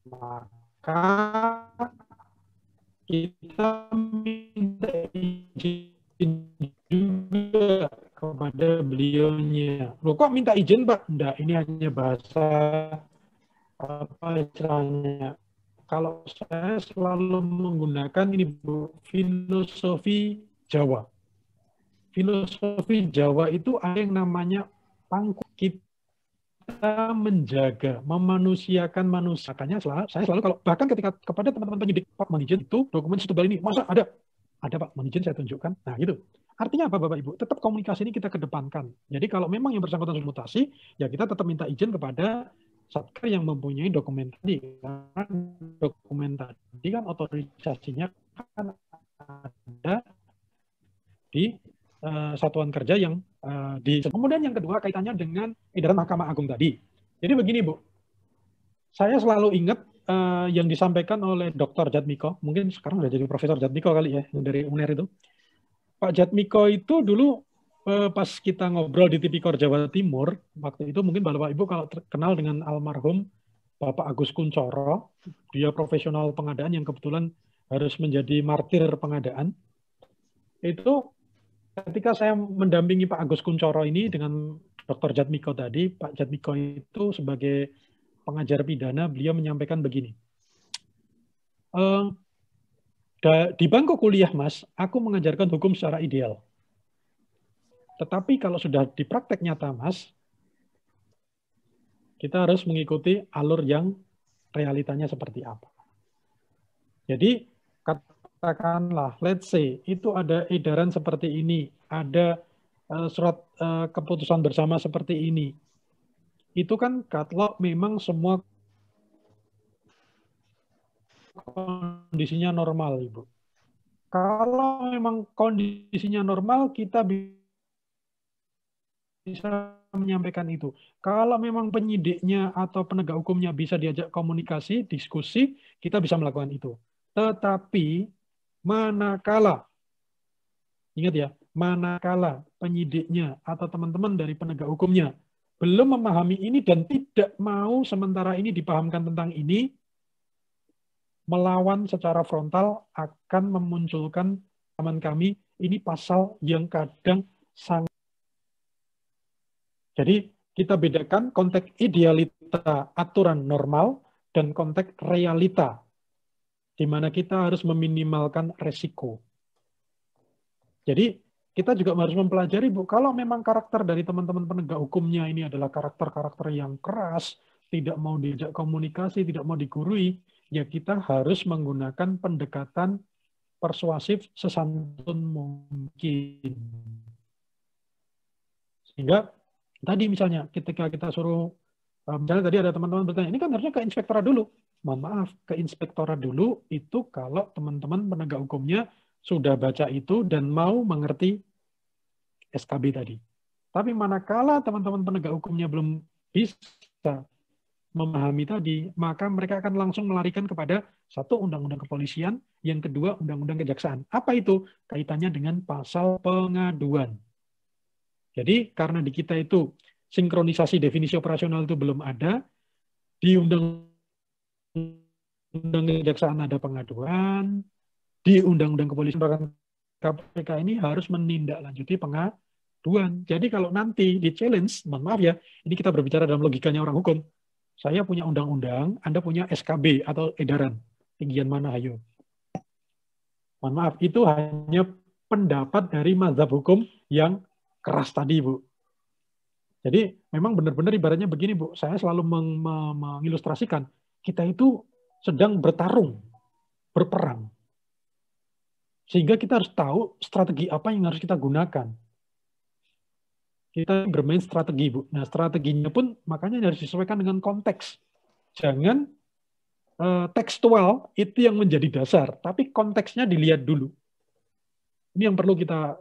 maka kita minta izin juga kepada beliaunya. Loh, kok minta izin, Pak? Enggak, ini hanya bahasa apa istilahnya. Kalau saya selalu menggunakan ini, Bu, filosofi Jawa. Filosofi Jawa itu ada yang namanya pangku. Kita menjaga, memanusiakan manusia. Makanya saya selalu, kalau bahkan ketika kepada teman-teman penyidik, Pak, mohon izin itu dokumen setebal ini, masa ada? Ada, Pak, mohon izin saya tunjukkan. Nah, gitu. Artinya apa, Bapak Ibu? Tetap komunikasi ini kita kedepankan. Jadi kalau memang yang bersangkutan sudah mutasi, ya kita tetap minta izin kepada Satker yang mempunyai dokumen tadi. Karena dokumen tadi kan otorisasinya kan ada di satuan kerja yang di. Kemudian yang kedua kaitannya dengan edaran Mahkamah Agung tadi. Jadi begini, Bu. Saya selalu ingat yang disampaikan oleh Dr. Jatmiko, mungkin sekarang sudah jadi Profesor Jatmiko kali ya, yang dari UNER itu. Pak Jatmiko itu dulu pas kita ngobrol di Tipikor Jawa Timur, waktu itu mungkin Bapak Ibu kalau kenal dengan almarhum Bapak Agus Kuncoro, dia profesional pengadaan yang kebetulan harus menjadi martir pengadaan. Itu ketika saya mendampingi Pak Agus Kuncoro ini dengan Dr. Jatmiko tadi, Pak Jatmiko itu sebagai pengajar pidana, beliau menyampaikan begini. Di bangku kuliah, Mas, aku mengajarkan hukum secara ideal. Tetapi kalau sudah di praktek nyata, Mas, kita harus mengikuti alur yang realitanya seperti apa. Jadi, katakanlah, let's say, itu ada edaran seperti ini, ada surat keputusan bersama seperti ini. Itu kan kalau memang semua kondisinya normal, Ibu. Kalau memang kondisinya normal, kita bisa menyampaikan itu. Kalau memang penyidiknya atau penegak hukumnya bisa diajak komunikasi, diskusi, kita bisa melakukan itu. Tetapi manakala, ingat ya, manakala penyidiknya atau teman-teman dari penegak hukumnya belum memahami ini dan tidak mau sementara ini dipahamkan tentang ini, melawan secara frontal akan memunculkan teman kami, ini pasal yang kadang sangat. Jadi kita bedakan konteks idealita aturan normal dan konteks realita, di mana kita harus meminimalkan resiko. Jadi kita juga harus mempelajari, Bu, kalau memang karakter dari teman-teman penegak hukumnya ini adalah karakter-karakter yang keras, tidak mau diajak komunikasi, tidak mau digurui, ya kita harus menggunakan pendekatan persuasif sesantun mungkin. Sehingga tadi misalnya ketika kita suruh, misalnya tadi ada teman-teman bertanya, ini kan harusnya ke inspektorat dulu. Mohon maaf, ke inspektorat dulu itu kalau teman-teman penegak hukumnya sudah baca itu dan mau mengerti SKB tadi. Tapi manakala teman-teman penegak hukumnya belum bisa memahami tadi, maka mereka akan langsung melarikan kepada satu, undang-undang kepolisian, yang kedua, undang-undang kejaksaan. Apa itu? Kaitannya dengan pasal pengaduan. Jadi karena di kita itu sinkronisasi definisi operasional itu belum ada, di undang-undang kejaksaan ada pengaduan, di undang-undang kepolisian bahkan KPK ini harus menindaklanjuti pengaduan. Jadi kalau nanti di challenge, mohon maaf ya, ini kita berbicara dalam logikanya orang hukum, Saya punya undang-undang, Anda punya SKB atau edaran. Tinggian mana, ayo. Mohon maaf, itu hanya pendapat dari mazhab hukum yang keras tadi, Bu. Jadi memang benar-benar ibaratnya begini, Bu. Saya selalu mengilustrasikan, kita itu sedang bertarung, berperang. Sehingga kita harus tahu strategi apa yang harus kita gunakan. Kita bermain strategi, Bu. Nah, strateginya pun makanya harus disesuaikan dengan konteks. Jangan tekstual itu yang menjadi dasar, tapi konteksnya dilihat dulu. Ini yang perlu kita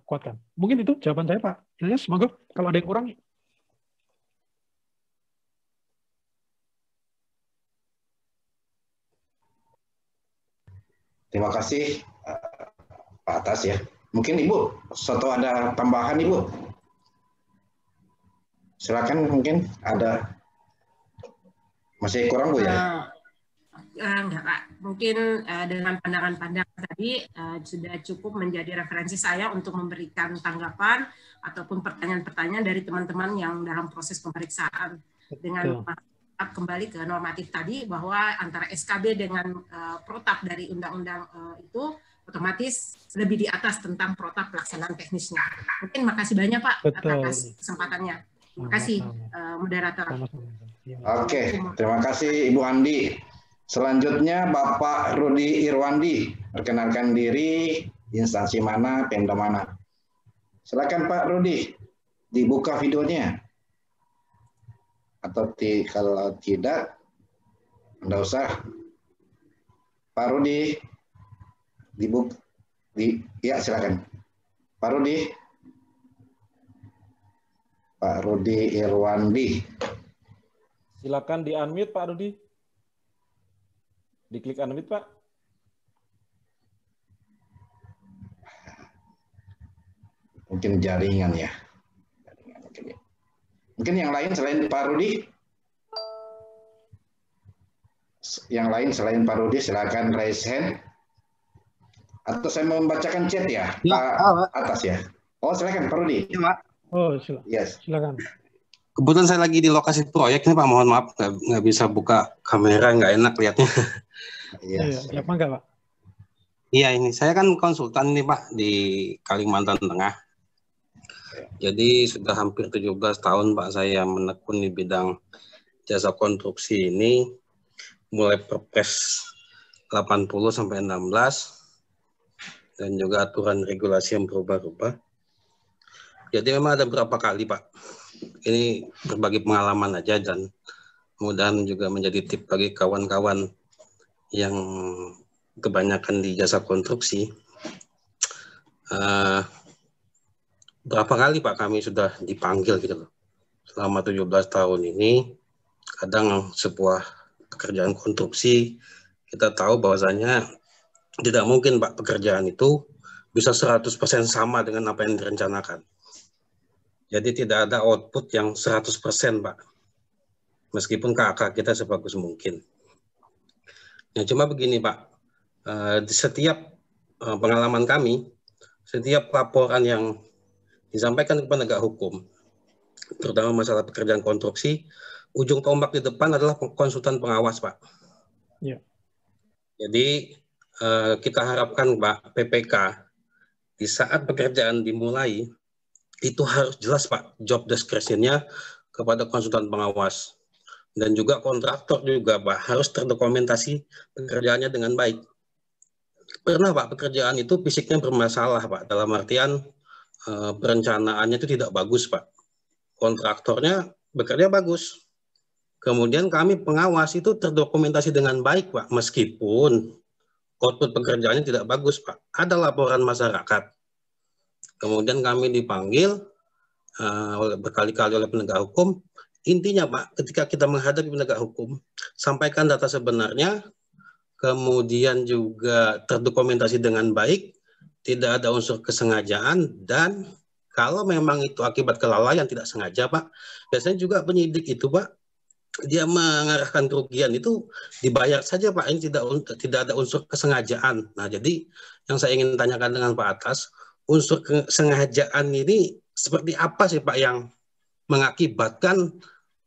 kuatkan. Mungkin itu jawaban saya, Pak Ilyas. Semoga kalau ada yang kurang. Terima kasih Pak Atas ya. Mungkin Ibu, suatu ada tambahan Ibu. Silakan, mungkin ada masih kurang Bu ya? Enggak Pak, mungkin dengan pandangan-pandangan tadi sudah cukup menjadi referensi saya untuk memberikan tanggapan ataupun pertanyaan-pertanyaan dari teman-teman yang dalam proses pemeriksaan. Dengan kembali ke normatif tadi bahwa antara SKB dengan protap dari undang-undang itu otomatis lebih di atas tentang protap pelaksanaan teknisnya. Mungkin makasih banyak Pak atas kesempatannya. Terima kasih moderator. Oke, terima kasih Ibu Andi. Selanjutnya Bapak Rudi Irwandi, perkenalkan diri, instansi mana, Pemda mana. Silakan Pak Rudi, dibuka videonya. Atau kalau tidak, Anda usah. Pak Rudi, ya silakan. Pak Rudi. Pak Rudi Irwandi. Silakan di-unmute Pak Rudi. Diklik unmute Pak. Mungkin jaringan ya. Mungkin yang lain selain Pak Rudi? Yang lain selain Pak Rudi silakan raise hand. Atau saya mau membacakan chat ya, Pak Atas ya. Oh silakan Pak Rudi. Ya, Pak. Oh silakan. Yes. Silakan. Kebetulan saya lagi di lokasi proyek nih Pak, mohon maaf nggak bisa buka kamera, nggak enak lihatnya. Iya, ya Pak, enggak Pak? Iya, ini saya kan konsultan nih Pak di Kalimantan Tengah. Jadi sudah hampir 17 tahun Pak saya menekun di bidang jasa konstruksi ini, mulai Perpres 80 sampai 16 dan juga aturan regulasi yang berubah-ubah. Jadi memang ada beberapa kali Pak. Ini berbagi pengalaman aja dan mudah-mudahan juga menjadi tip bagi kawan-kawan yang kebanyakan di jasa konstruksi. Berapa kali Pak kami sudah dipanggil gitu loh. Selama 17 tahun ini, kadang sebuah pekerjaan konstruksi, kita tahu bahwasanya tidak mungkin Pak pekerjaan itu bisa 100% sama dengan apa yang direncanakan. Jadi tidak ada output yang 100% Pak. Meskipun KK kita sebagus mungkin. Nah, cuma begini Pak, di setiap pengalaman kami, setiap laporan yang disampaikan kepada penegak hukum, terutama masalah pekerjaan konstruksi, ujung tombak di depan adalah konsultan pengawas Pak. Ya. Jadi kita harapkan Pak, PPK, di saat pekerjaan dimulai, itu harus jelas Pak, job description-nya kepada konsultan pengawas. Dan juga kontraktor juga Pak, harus terdokumentasi pekerjaannya dengan baik. Pernah Pak, pekerjaan itu fisiknya bermasalah Pak, dalam artian perencanaannya itu tidak bagus Pak. Kontraktornya bekerja bagus. Kemudian kami pengawas itu terdokumentasi dengan baik Pak, meskipun output pekerjaannya tidak bagus Pak. Ada laporan masyarakat. Kemudian kami dipanggil berkali-kali oleh penegak hukum. Intinya Pak, ketika kita menghadapi penegak hukum, sampaikan data sebenarnya, kemudian juga terdokumentasi dengan baik, tidak ada unsur kesengajaan, dan kalau memang itu akibat kelalaian tidak sengaja Pak, biasanya juga penyidik itu Pak, dia mengarahkan kerugian itu dibayar saja Pak, ini tidak ada unsur kesengajaan. Nah jadi yang saya ingin tanyakan dengan Pak Atas, unsur kesengajaan ini seperti apa sih Pak yang mengakibatkan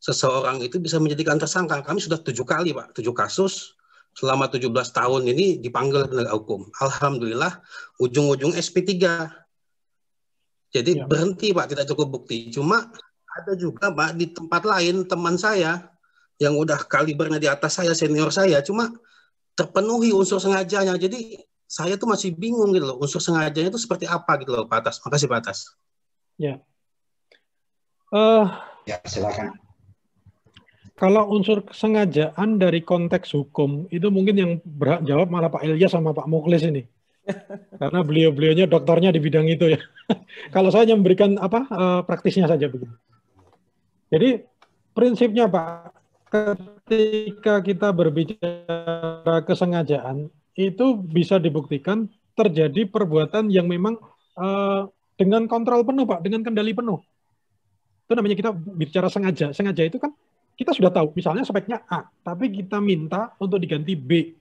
seseorang itu bisa menjadikan tersangka. Kami sudah 7 kali, Pak, 7 kasus selama 17 tahun ini dipanggil penegak hukum. Alhamdulillah, ujung-ujung SP3. Jadi berhenti, Pak, tidak cukup bukti. Cuma ada juga, Pak, di tempat lain teman saya yang udah kalibernya di atas saya, senior saya, cuma terpenuhi unsur sengajanya. Jadi saya tuh masih bingung gitu loh, unsur sengajanya itu seperti apa gitu loh, Pak Atas. Makasih, Pak Atas. Ya. Ya, silakan. Kalau unsur kesengajaan dari konteks hukum, itu mungkin yang berhak jawab malah Pak Ilyas sama Pak Mukhlis ini. Karena beliau-beliaunya doktornya di bidang itu ya. Kalau saya hanya memberikan praktisnya saja begini. Jadi prinsipnya Pak, ketika kita berbicara kesengajaan, itu bisa dibuktikan terjadi perbuatan yang memang dengan kontrol penuh Pak, dengan kendali penuh. Itu namanya kita bicara sengaja. Sengaja itu kan kita sudah tahu, misalnya speknya A, tapi kita minta untuk diganti B.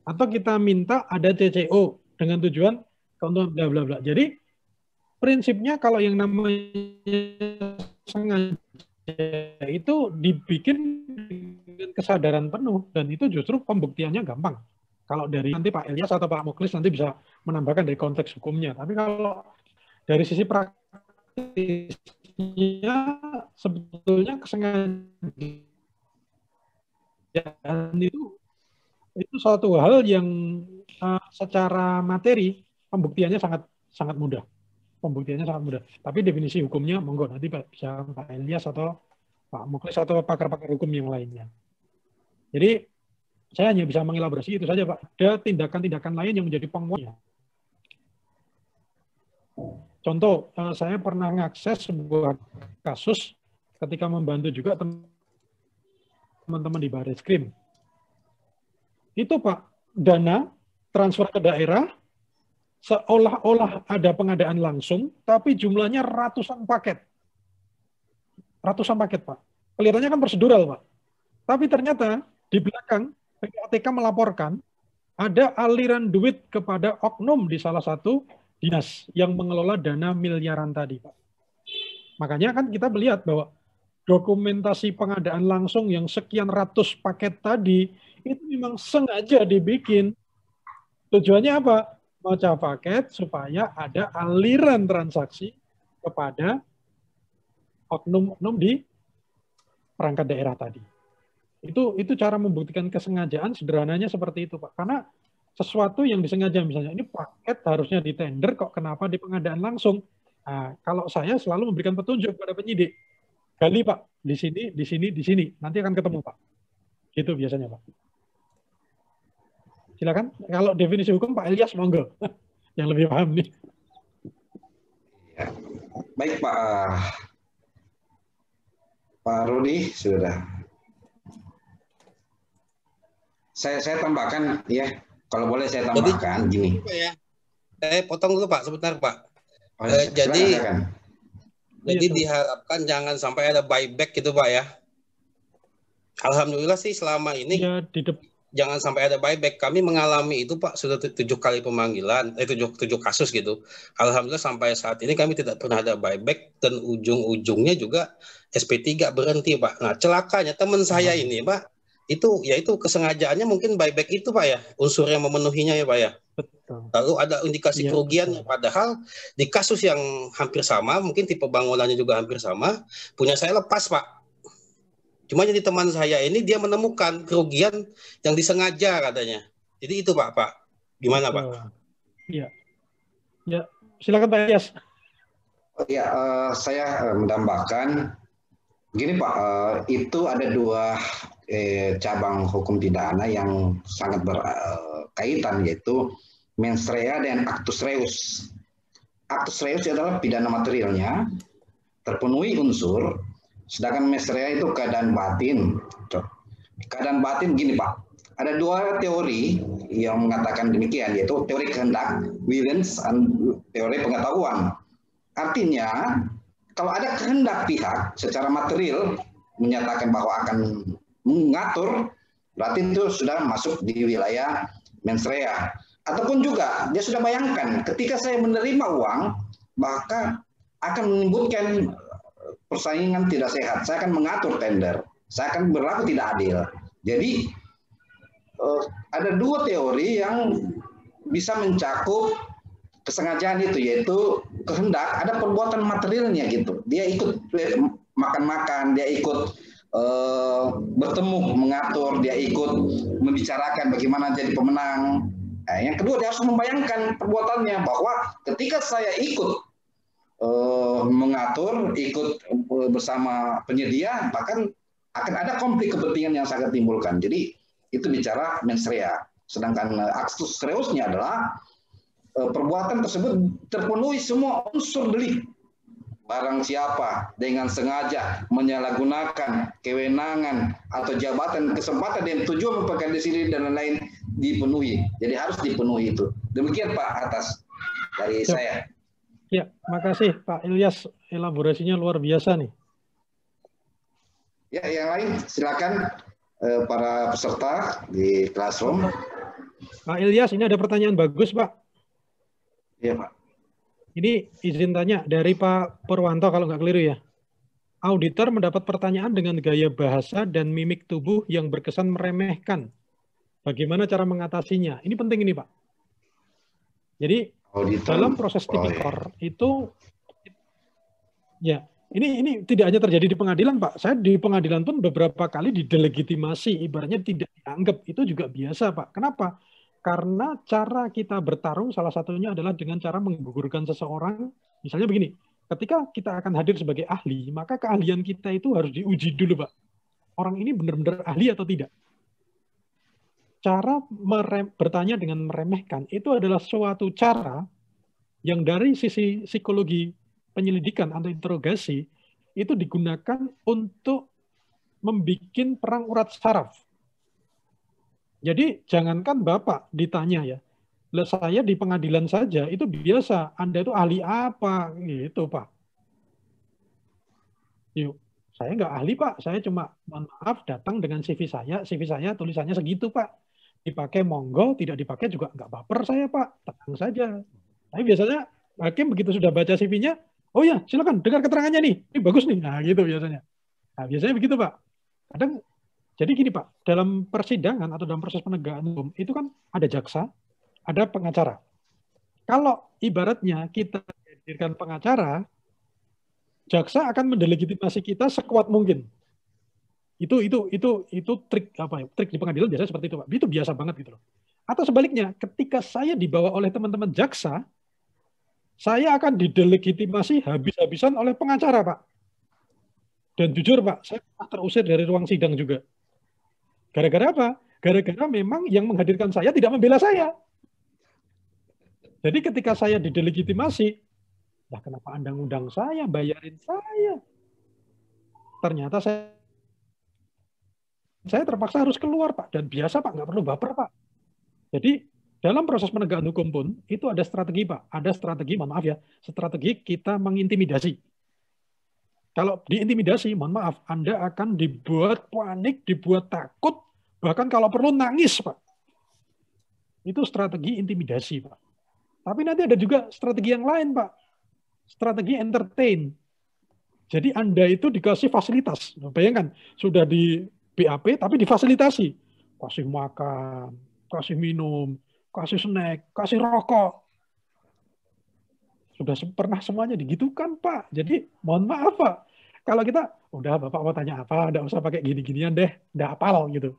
Atau kita minta ada CCO dengan tujuan keuntungan bla bla bla. Jadi prinsipnya kalau yang namanya sengaja itu dibikin dengan kesadaran penuh, dan itu justru pembuktiannya gampang. Kalau dari nanti Pak Ilyas atau Pak Mukhlis nanti bisa menambahkan dari konteks hukumnya. Tapi kalau dari sisi praktisnya sebetulnya kesengajaan itu suatu hal yang secara materi pembuktiannya sangat mudah. Pembuktiannya sangat mudah. Tapi definisi hukumnya monggo nanti bisa Pak Ilyas atau Pak Mukhlis atau pakar-pakar hukum yang lainnya. Jadi saya hanya bisa mengelaborasi itu saja Pak. Ada tindakan-tindakan lain yang menjadi penguatnya. Contoh, saya pernah mengakses sebuah kasus ketika membantu juga teman-teman di Barreskrim. Itu Pak, dana transfer ke daerah seolah-olah ada pengadaan langsung, tapi jumlahnya ratusan paket. Ratusan paket Pak. Kelihatannya kan prosedural Pak. Tapi ternyata di belakang PPATK melaporkan ada aliran duit kepada oknum di salah satu dinas yang mengelola dana miliaran tadi, Pak. Makanya kan kita melihat bahwa dokumentasi pengadaan langsung yang sekian ratus paket tadi itu memang sengaja dibikin. Tujuannya apa? Baca paket supaya ada aliran transaksi kepada oknum-oknum di perangkat daerah tadi. Itu cara membuktikan kesengajaan sederhananya seperti itu, Pak. Karena sesuatu yang disengaja, misalnya ini paket harusnya ditender, kok kenapa di pengadaan langsung? Nah, kalau saya selalu memberikan petunjuk kepada penyidik, gali Pak, di sini, di sini, di sini, nanti akan ketemu Pak. Gitu biasanya Pak. Silakan, kalau definisi hukum Pak Ilyas monggo, yang lebih paham nih. Ya. Baik Pak Rudi sudah. Saya tambahkan ya. Kalau boleh saya tambahkan gini. Potong dulu Pak, sebentar Pak. Jadi diharapkan jangan sampai ada buyback gitu Pak ya. Alhamdulillah sih selama ini ya, jangan sampai ada buyback. Kami mengalami itu Pak sudah 7 kali pemanggilan, 7 kasus gitu. Alhamdulillah sampai saat ini kami tidak pernah ada buyback dan ujung-ujungnya juga SP3 berhenti Pak. Nah celakanya teman saya ini Pak, itu kesengajaannya mungkin buyback itu Pak ya, unsur yang memenuhinya ya Pak ya. Betul. Lalu ada indikasi kerugian, padahal di kasus yang hampir sama, mungkin tipe bangunannya juga hampir sama, punya saya lepas Pak. Cuma jadi teman saya ini dia menemukan kerugian yang disengaja katanya. Jadi itu Pak. Gimana Pak? Iya. Ya, silakan Pak Ilyas. Ya, saya menambahkan gini Pak, itu ada 2 cabang hukum pidana yang sangat berkaitan, yaitu mens rea dan actus reus. Actus reus adalah pidana materialnya, terpenuhi unsur, sedangkan mens rea itu keadaan batin. Keadaan batin gini Pak, ada 2 teori yang mengatakan demikian, yaitu teori kehendak, willens, dan teori pengetahuan. Artinya, kalau ada kehendak pihak secara material menyatakan bahwa akan mengatur, berarti itu sudah masuk di wilayah mens rea. Ataupun juga dia sudah bayangkan ketika saya menerima uang, maka akan menimbulkan persaingan tidak sehat, saya akan mengatur tender, saya akan berlaku tidak adil. Jadi ada dua teori yang bisa mencakup kesengajaan itu, yaitu kehendak, ada perbuatan materialnya gitu. Dia ikut makan-makan, dia ikut bertemu, mengatur, dia ikut membicarakan bagaimana jadi pemenang. Nah, yang kedua, dia harus membayangkan perbuatannya, bahwa ketika saya ikut mengatur, ikut bersama penyedia, bahkan akan ada konflik kepentingan yang sangat timbulkan. Jadi itu bicara mens rea. Sedangkan actus reusnya adalah perbuatan tersebut terpenuhi semua unsur delik. Barang siapa dengan sengaja menyalahgunakan kewenangan atau jabatan, kesempatan dan tujuan memperkaya diri dan lain-lain dipenuhi. Jadi harus dipenuhi itu. Demikian Pak atas dari saya. Ya, makasih Pak Ilyas, elaborasinya luar biasa nih. Ya, yang lain silakan para peserta di classroom. Pak Ilyas, ini ada pertanyaan bagus Pak. Iya Pak. Ini izin tanya dari Pak Purwanto kalau nggak keliru ya. Auditor mendapat pertanyaan dengan gaya bahasa dan mimik tubuh yang berkesan meremehkan. Bagaimana cara mengatasinya? Ini penting ini Pak. Jadi auditor, dalam proses tipikor itu ya ini tidak hanya terjadi di pengadilan Pak. Saya di pengadilan pun beberapa kali didelegitimasi, ibaratnya tidak dianggap. Itu juga biasa Pak. Kenapa? Karena cara kita bertarung salah satunya adalah dengan cara menggugurkan seseorang. Misalnya begini, ketika kita akan hadir sebagai ahli, maka keahlian kita itu harus diuji dulu Pak. Orang ini benar-benar ahli atau tidak. Cara bertanya dengan meremehkan itu adalah suatu cara yang dari sisi psikologi penyelidikan atau interogasi itu digunakan untuk membuat perang urat saraf. Jadi jangankan Bapak ditanya ya, saya di pengadilan saja itu biasa, Anda itu ahli apa gitu Pak. Yuk, saya nggak ahli Pak, saya cuma mohon maaf datang dengan CV saya tulisannya segitu Pak. Dipakai monggo, tidak dipakai juga nggak baper saya Pak, tenang saja. Tapi biasanya hakim begitu sudah baca CV-nya, oh ya silakan dengar keterangannya nih, ini bagus nih, nah gitu biasanya. Nah biasanya begitu Pak. Kadang jadi gini Pak, dalam persidangan atau dalam proses penegakan hukum itu kan ada jaksa, ada pengacara. Kalau ibaratnya kita hadirkan pengacara, jaksa akan mendelegitimasi kita sekuat mungkin. Itu trik apa ya? Trik di pengadilan biasanya seperti itu Pak. Itu biasa banget gitu loh. Atau sebaliknya, ketika saya dibawa oleh teman-teman jaksa, saya akan didelegitimasi habis-habisan oleh pengacara Pak. Dan jujur Pak, saya terusir dari ruang sidang juga. Gara-gara apa? Gara-gara memang yang menghadirkan saya tidak membela saya. Jadi ketika saya didelegitimasi, lah kenapa Anda ngundang saya, bayarin saya? Ternyata saya terpaksa harus keluar Pak. Dan biasa Pak, nggak perlu baper Pak. Jadi dalam proses penegakan hukum pun itu ada strategi Pak. Ada strategi, mohon maaf ya, strategi kita mengintimidasi. Kalau diintimidasi, mohon maaf, Anda akan dibuat panik, dibuat takut, bahkan kalau perlu nangis, Pak. Itu strategi intimidasi, Pak. Tapi nanti ada juga strategi yang lain, Pak. Strategi entertain. Jadi Anda itu dikasih fasilitas. Bayangkan, sudah di BAP, tapi difasilitasi. Kasih makan, kasih minum, kasih snack, kasih rokok. Sudah pernah semuanya digitukan, Pak. Jadi, mohon maaf, Pak. Kalau kita, udah Bapak mau tanya apa, nggak usah pakai gini-ginian deh, udah hafal gitu.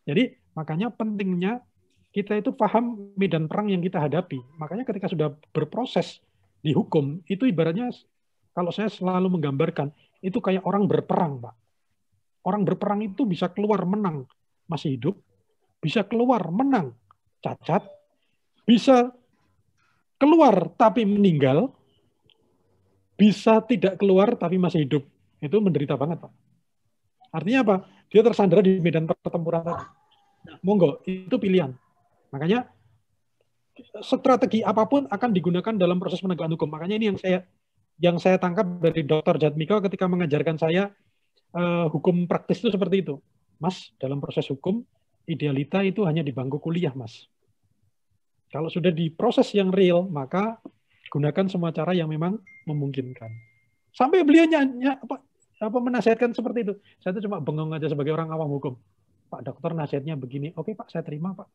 Jadi, makanya pentingnya kita itu paham medan perang yang kita hadapi. Makanya ketika sudah berproses di hukum, itu ibaratnya, kalau saya selalu menggambarkan, itu kayak orang berperang, Pak. Orang berperang itu bisa keluar menang, masih hidup, bisa keluar menang, cacat, bisa keluar tapi meninggal, bisa tidak keluar tapi masih hidup. Itu menderita banget, Pak. Artinya apa? Dia tersandera di medan pertempuran tadi. Nah, monggo, itu pilihan. Makanya strategi apapun akan digunakan dalam proses penegakan hukum. Makanya ini yang saya tangkap dari Dr. Jatmiko ketika mengajarkan saya hukum praktis itu seperti itu. Mas, dalam proses hukum, idealita itu hanya di bangku kuliah, Mas. Kalau sudah di proses yang real, maka gunakan semua cara yang memang memungkinkan. Sampai beliau apa menasihatkan seperti itu. Saya tuh cuma bengong aja sebagai orang awam hukum. Pak dokter nasihatnya begini. Oke Pak, saya terima Pak.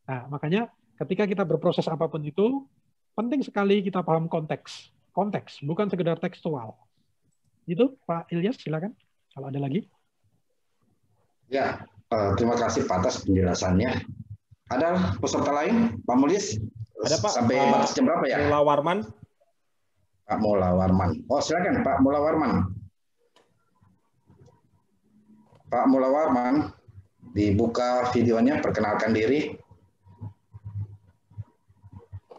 Nah, makanya ketika kita berproses apapun itu, penting sekali kita paham konteks. Konteks, bukan sekedar tekstual. Itu Pak Ilyas, silakan. Kalau ada lagi. Ya, terima kasih Pak atas penjelasannya. Ada peserta lain? Pak Mulis? Ada Pak. Sampai batas jam berapa ya? Mula Warman. Pak Mula Warman. Oh, silakan Pak Mula Warman. Pak Mula Warman, dibuka videonya, perkenalkan diri.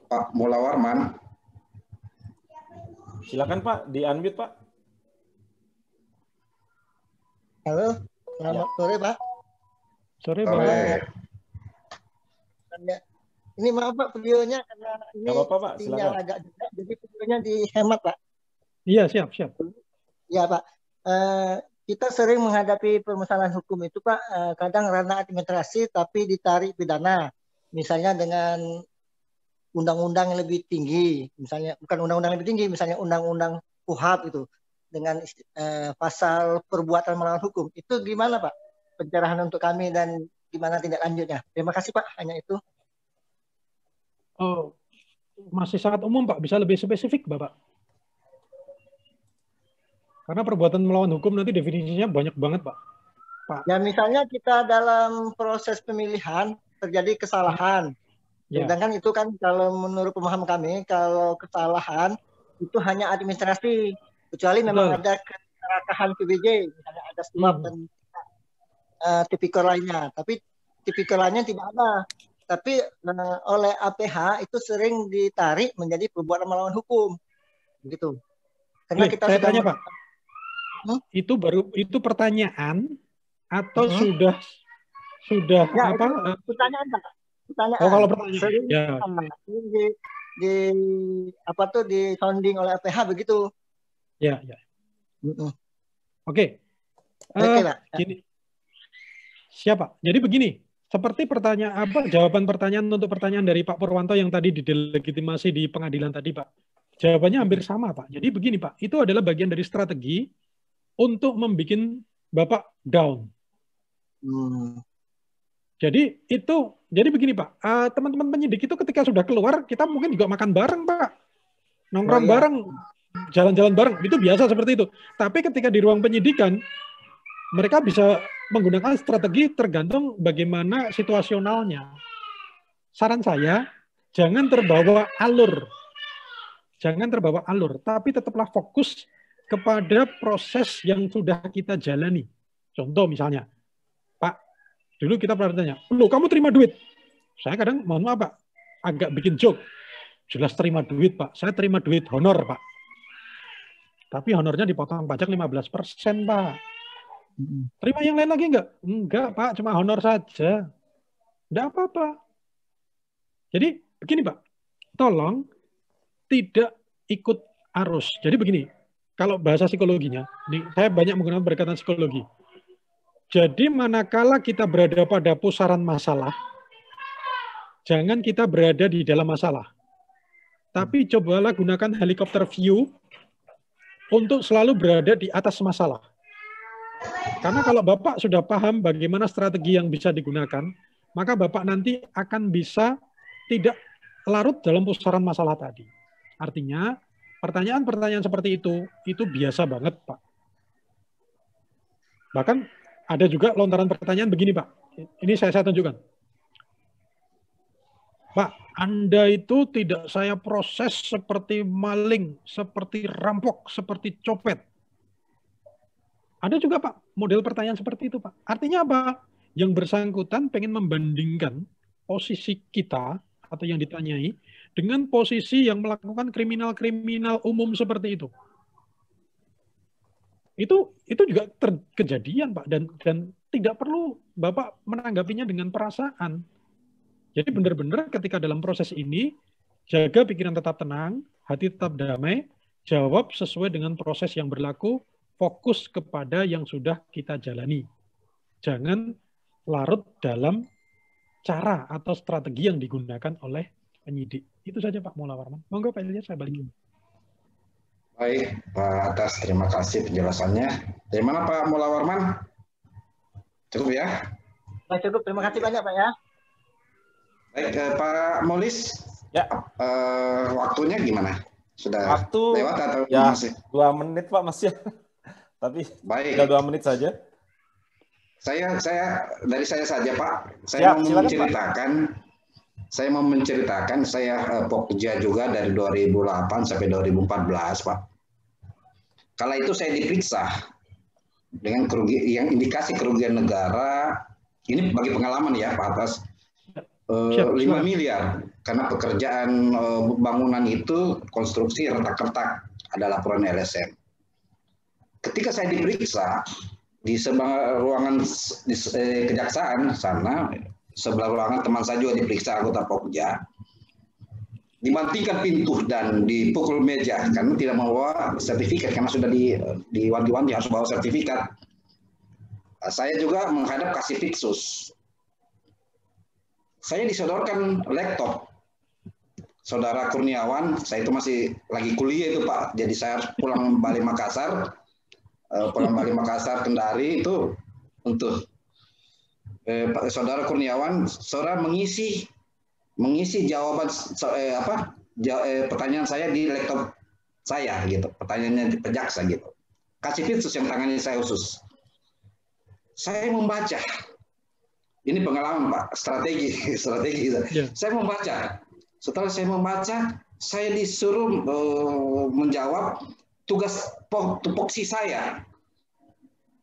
Pak Mula Warman. Silakan Pak, di-unmute Pak. Halo, selamat sore Pak. Sore Pak. Ini maaf Pak, videonya karena ini apa-apa, Pak. sinyal Silakan. agak jeda, jadi videonya dihemat Pak. Iya, siap. Ya Pak, kita sering menghadapi permasalahan hukum itu Pak, kadang ranah administrasi tapi ditarik pidana. Misalnya dengan undang-undang yang lebih tinggi, misalnya bukan undang-undang lebih tinggi, misalnya undang-undang KUHP itu dengan pasal perbuatan melawan hukum. Itu gimana Pak pencerahan untuk kami dan gimana tindak lanjutnya? Terima kasih Pak, hanya itu. Oh, masih sangat umum Pak, bisa lebih spesifik Bapak. Karena perbuatan melawan hukum nanti definisinya banyak banget Pak. Ya misalnya kita dalam proses pemilihan terjadi kesalahan. Ya. Sedangkan itu kan kalau menurut pemahaman kami, kalau kesalahan itu hanya administrasi. Kecuali memang ada keserakahan PBJ, misalnya ada suap dan tipikor lainnya. Tapi tipikor lainnya tidak ada. Tapi oleh APH itu sering ditarik menjadi perbuatan melawan hukum, gitu. Karena kita saya sudah tanya Pak, itu pertanyaan atau sudah ya, apa? Pertanyaan Pak. Pertanyaan. Oh kalau pertanyaan, sering ya. Di sounding oleh APH begitu. Ya. Oke. Gini. Siapa? Jadi begini. Seperti jawaban pertanyaan untuk pertanyaan dari Pak Purwanto yang tadi didelegitimasi di pengadilan tadi, Pak. Jawabannya hampir sama, Pak. Jadi begini, Pak. Itu adalah bagian dari strategi untuk membuat Bapak down. Jadi begini, Pak. Teman-teman penyidik itu ketika sudah keluar, kita mungkin juga makan bareng, Pak. Nongkrong bareng, jalan-jalan bareng. Itu biasa seperti itu. Tapi ketika di ruang penyidikan, mereka bisa menggunakan strategi tergantung bagaimana situasionalnya. Saran saya, jangan terbawa alur. Tapi tetaplah fokus kepada proses yang sudah kita jalani. Contoh misalnya, Pak, dulu kita pernah bertanya, loh kamu terima duit? Saya kadang, mohon maaf Pak, agak bikin joke. Jelas terima duit Pak, saya terima duit honor Pak. Tapi honornya dipotong pajak 15%, Pak. Terima yang lain lagi enggak? Enggak, Pak. Cuma honor saja. Enggak apa-apa. Jadi, begini, Pak. Tolong tidak ikut arus. Jadi begini, kalau bahasa psikologinya, saya banyak menggunakan pendekatan psikologi. Jadi, manakala kita berada pada pusaran masalah, jangan kita berada di dalam masalah. Tapi cobalah gunakan helikopter view untuk selalu berada di atas masalah. Karena kalau Bapak sudah paham bagaimana strategi yang bisa digunakan, maka Bapak nanti akan bisa tidak larut dalam pusaran masalah tadi. Artinya, pertanyaan-pertanyaan seperti itu biasa banget, Pak. Bahkan ada juga lontaran pertanyaan begini, Pak. Ini saya tunjukkan. Pak, Anda itu tidak saya proses seperti maling, seperti rampok, seperti copet. Ada juga Pak, model pertanyaan seperti itu Pak. Artinya apa? Yang bersangkutan pengen membandingkan posisi kita atau yang ditanyai dengan posisi yang melakukan kriminal-kriminal umum seperti itu. Itu juga kejadian Pak dan tidak perlu Bapak menanggapinya dengan perasaan. Jadi benar-benar ketika dalam proses ini jaga pikiran tetap tenang, hati tetap damai, jawab sesuai dengan proses yang berlaku. Fokus kepada yang sudah kita jalani. Jangan larut dalam cara atau strategi yang digunakan oleh penyidik. Itu saja Pak Mula Warman. Monggo Pak Ilyas, saya balikin. Baik, Pak atas terima kasih penjelasannya. Dari mana Pak Mullah Warman? Cukup ya? Cukup, terima kasih banyak Pak ya. Baik, Pak Molis, Ya. Waktunya gimana? Sudah Waktu lewat atau ya, masih? 2 menit Pak masih. Tapi baik. tinggal 2 menit saja. Saya dari saya saja Pak. Siap, Saya mau menceritakan saya Pokja juga dari 2008 sampai 2014 Pak. Kala itu saya diperiksa dengan yang indikasi kerugian negara, ini bagi pengalaman ya Pak atas 5 miliar karena pekerjaan bangunan itu konstruksi retak-retak, ada laporan LSM. Ketika saya diperiksa di sebelah ruangan kejaksaan sana, sebelah ruangan teman saya juga diperiksa anggota Pokja, dibantingkan pintu dan dipukul meja karena tidak membawa sertifikat, karena sudah diwanti-wanti harus bawa sertifikat. Saya juga menghadap kasih Fiksus. Saya disodorkan laptop. Saudara Kurniawan, saya itu masih lagi kuliah itu Pak, jadi saya harus pulang balik Makassar, Kendari itu untuk Saudara Kurniawan, saudara mengisi jawaban pertanyaan saya di laptop saya gitu, pertanyaannya di Pejaksa gitu. Kasih Fiksus yang tangannya saya khusus. Saya membaca. Ini pengalaman Pak, strategi. Yeah. Saya membaca. Setelah saya membaca, saya disuruh menjawab tugas tupoksi saya.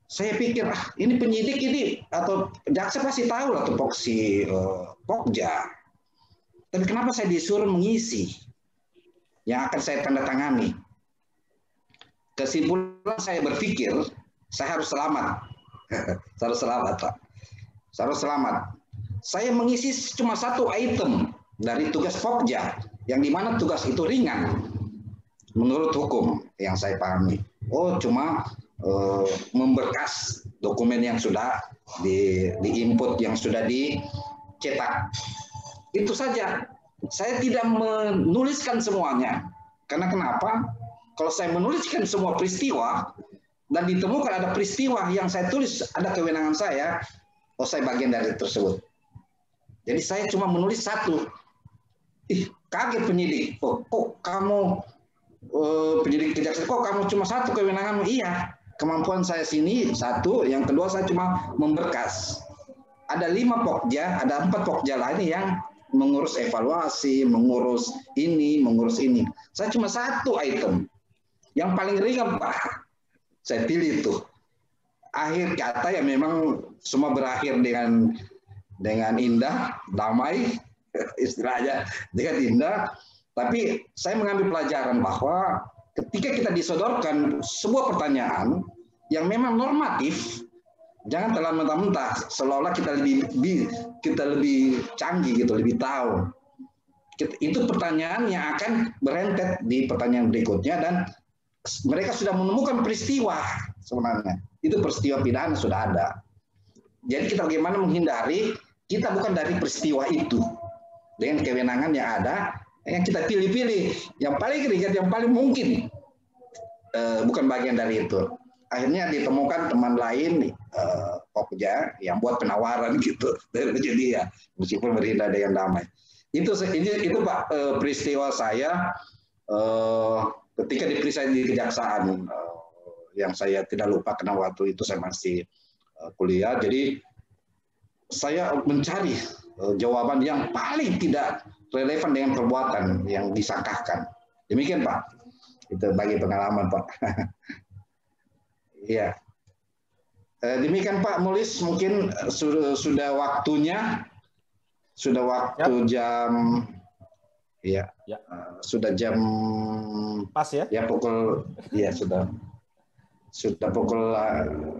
Saya pikir ini penyidik ini atau jaksa pasti tahu lah tupoksi Pokja. Tapi kenapa saya disuruh mengisi yang akan saya tanda tangani? Kesimpulan saya berpikir saya harus selamat. Saya harus selamat Pak. Saya harus selamat. Saya mengisi cuma satu item dari tugas Pokja, yang dimana tugas itu ringan menurut hukum yang saya pahami. Cuma memberkas dokumen yang sudah di-input, yang sudah dicetak. Itu saja. Saya tidak menuliskan semuanya. Karena kenapa? Kalau saya menuliskan semua peristiwa dan ditemukan ada peristiwa yang saya tulis ada kewenangan saya bagian dari tersebut. Jadi saya cuma menulis satu. Kaget penyidik. Kok kamu penyidik kejaksaan, kok kamu cuma satu kewenanganmu? Iya. Kemampuan saya sini satu, yang kedua saya cuma memberkas. Ada 5 Pokja, ada 4 Pokja lain yang mengurus evaluasi, mengurus ini. Saya cuma satu item. Yang paling ringan Pak, saya pilih itu. Akhir kata ya memang semua berakhir dengan indah, damai, istilahnya dengan indah. Tapi saya mengambil pelajaran bahwa ketika kita disodorkan sebuah pertanyaan yang memang normatif, jangan telan mentah-mentah seolah-olah kita lebih canggih gitu, lebih tahu. Itu pertanyaan yang akan berentet di pertanyaan berikutnya, dan mereka sudah menemukan peristiwa sebenarnya. Itu peristiwa pidana sudah ada. Jadi kita bagaimana menghindari kita bukan dari peristiwa itu dengan kewenangan yang ada, yang kita pilih-pilih yang paling ringan, yang paling mungkin bukan bagian dari itu. Akhirnya ditemukan teman lain Pokja yang buat penawaran gitu. Jadi ya meskipun berhindar dengan damai. Itu Pak peristiwa saya ketika diperiksa di kejaksaan, yang saya tidak lupa karena waktu itu saya masih kuliah. Jadi saya mencari jawaban yang paling tidak relevan dengan perbuatan yang disangkakan. Demikian Pak. Itu bagi pengalaman Pak. Iya. Demikian Pak Mulis, mungkin sudah waktunya, sudah waktu jam, ya, sudah jam pas ya? Ya pukul, ya sudah pukul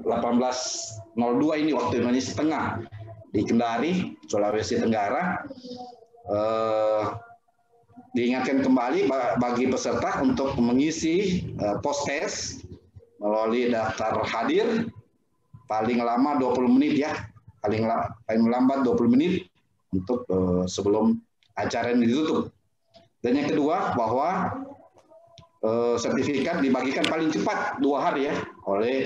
18.02 ini waktu Indonesia Tengah di Kendari, Sulawesi Tenggara. Diingatkan kembali bagi peserta untuk mengisi post-test melalui daftar hadir paling lama 20 menit ya, paling lambat 20 menit untuk sebelum acara ini ditutup. Dan yang kedua, bahwa sertifikat dibagikan paling cepat 2 hari ya oleh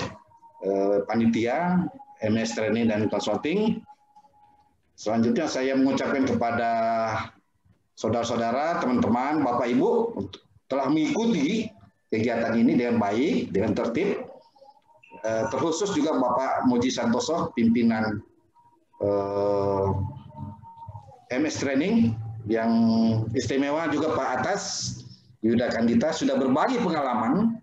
panitia MS Training dan Consulting. Selanjutnya saya mengucapkan kepada saudara-saudara, teman-teman, Bapak Ibu telah mengikuti kegiatan ini dengan baik, dengan tertib. Terkhusus juga Bapak Muji Santoso, pimpinan MS Training, yang istimewa juga Pak Atas Yuda Kandita sudah berbagi pengalaman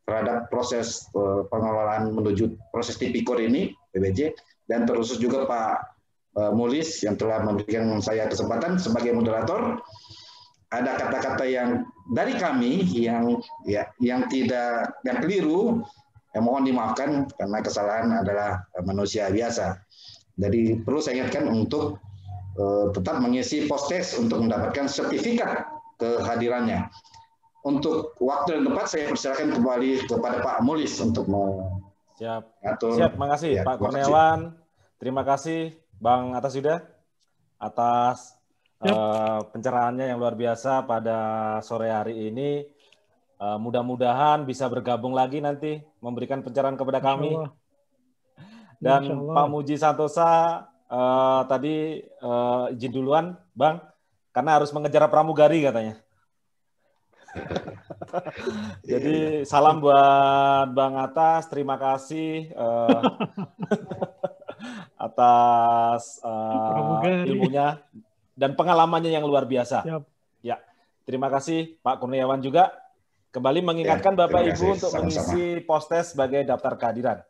terhadap proses pengelolaan menuju proses tipikor ini, PBJ, dan terkhusus juga Pak Mulis yang telah memberikan saya kesempatan sebagai moderator. Ada kata-kata yang dari kami yang tidak yang keliru, mohon dimaafkan karena kesalahan adalah manusia biasa. Jadi perlu saya ingatkan untuk tetap mengisi post-test untuk mendapatkan sertifikat kehadirannya. Untuk waktu dan tempat saya persilakan kembali kepada Pak Mulis untuk mengatur. Siap, makasih ya, Pak Kurniawan. Terima kasih Bang Atas Yuda atas pencerahannya yang luar biasa pada sore hari ini. Mudah-mudahan bisa bergabung lagi nanti memberikan pencerahan kepada kami. Dan Pak Muji Santosa tadi izin duluan, Bang, karena harus mengejar pramugari katanya. Jadi salam buat Bang Atas, terima kasih atas ilmunya dan pengalamannya yang luar biasa. Ya, terima kasih Pak Kurniawan juga. Kembali mengingatkan Bapak Ibu untuk mengisi post-test sebagai daftar kehadiran.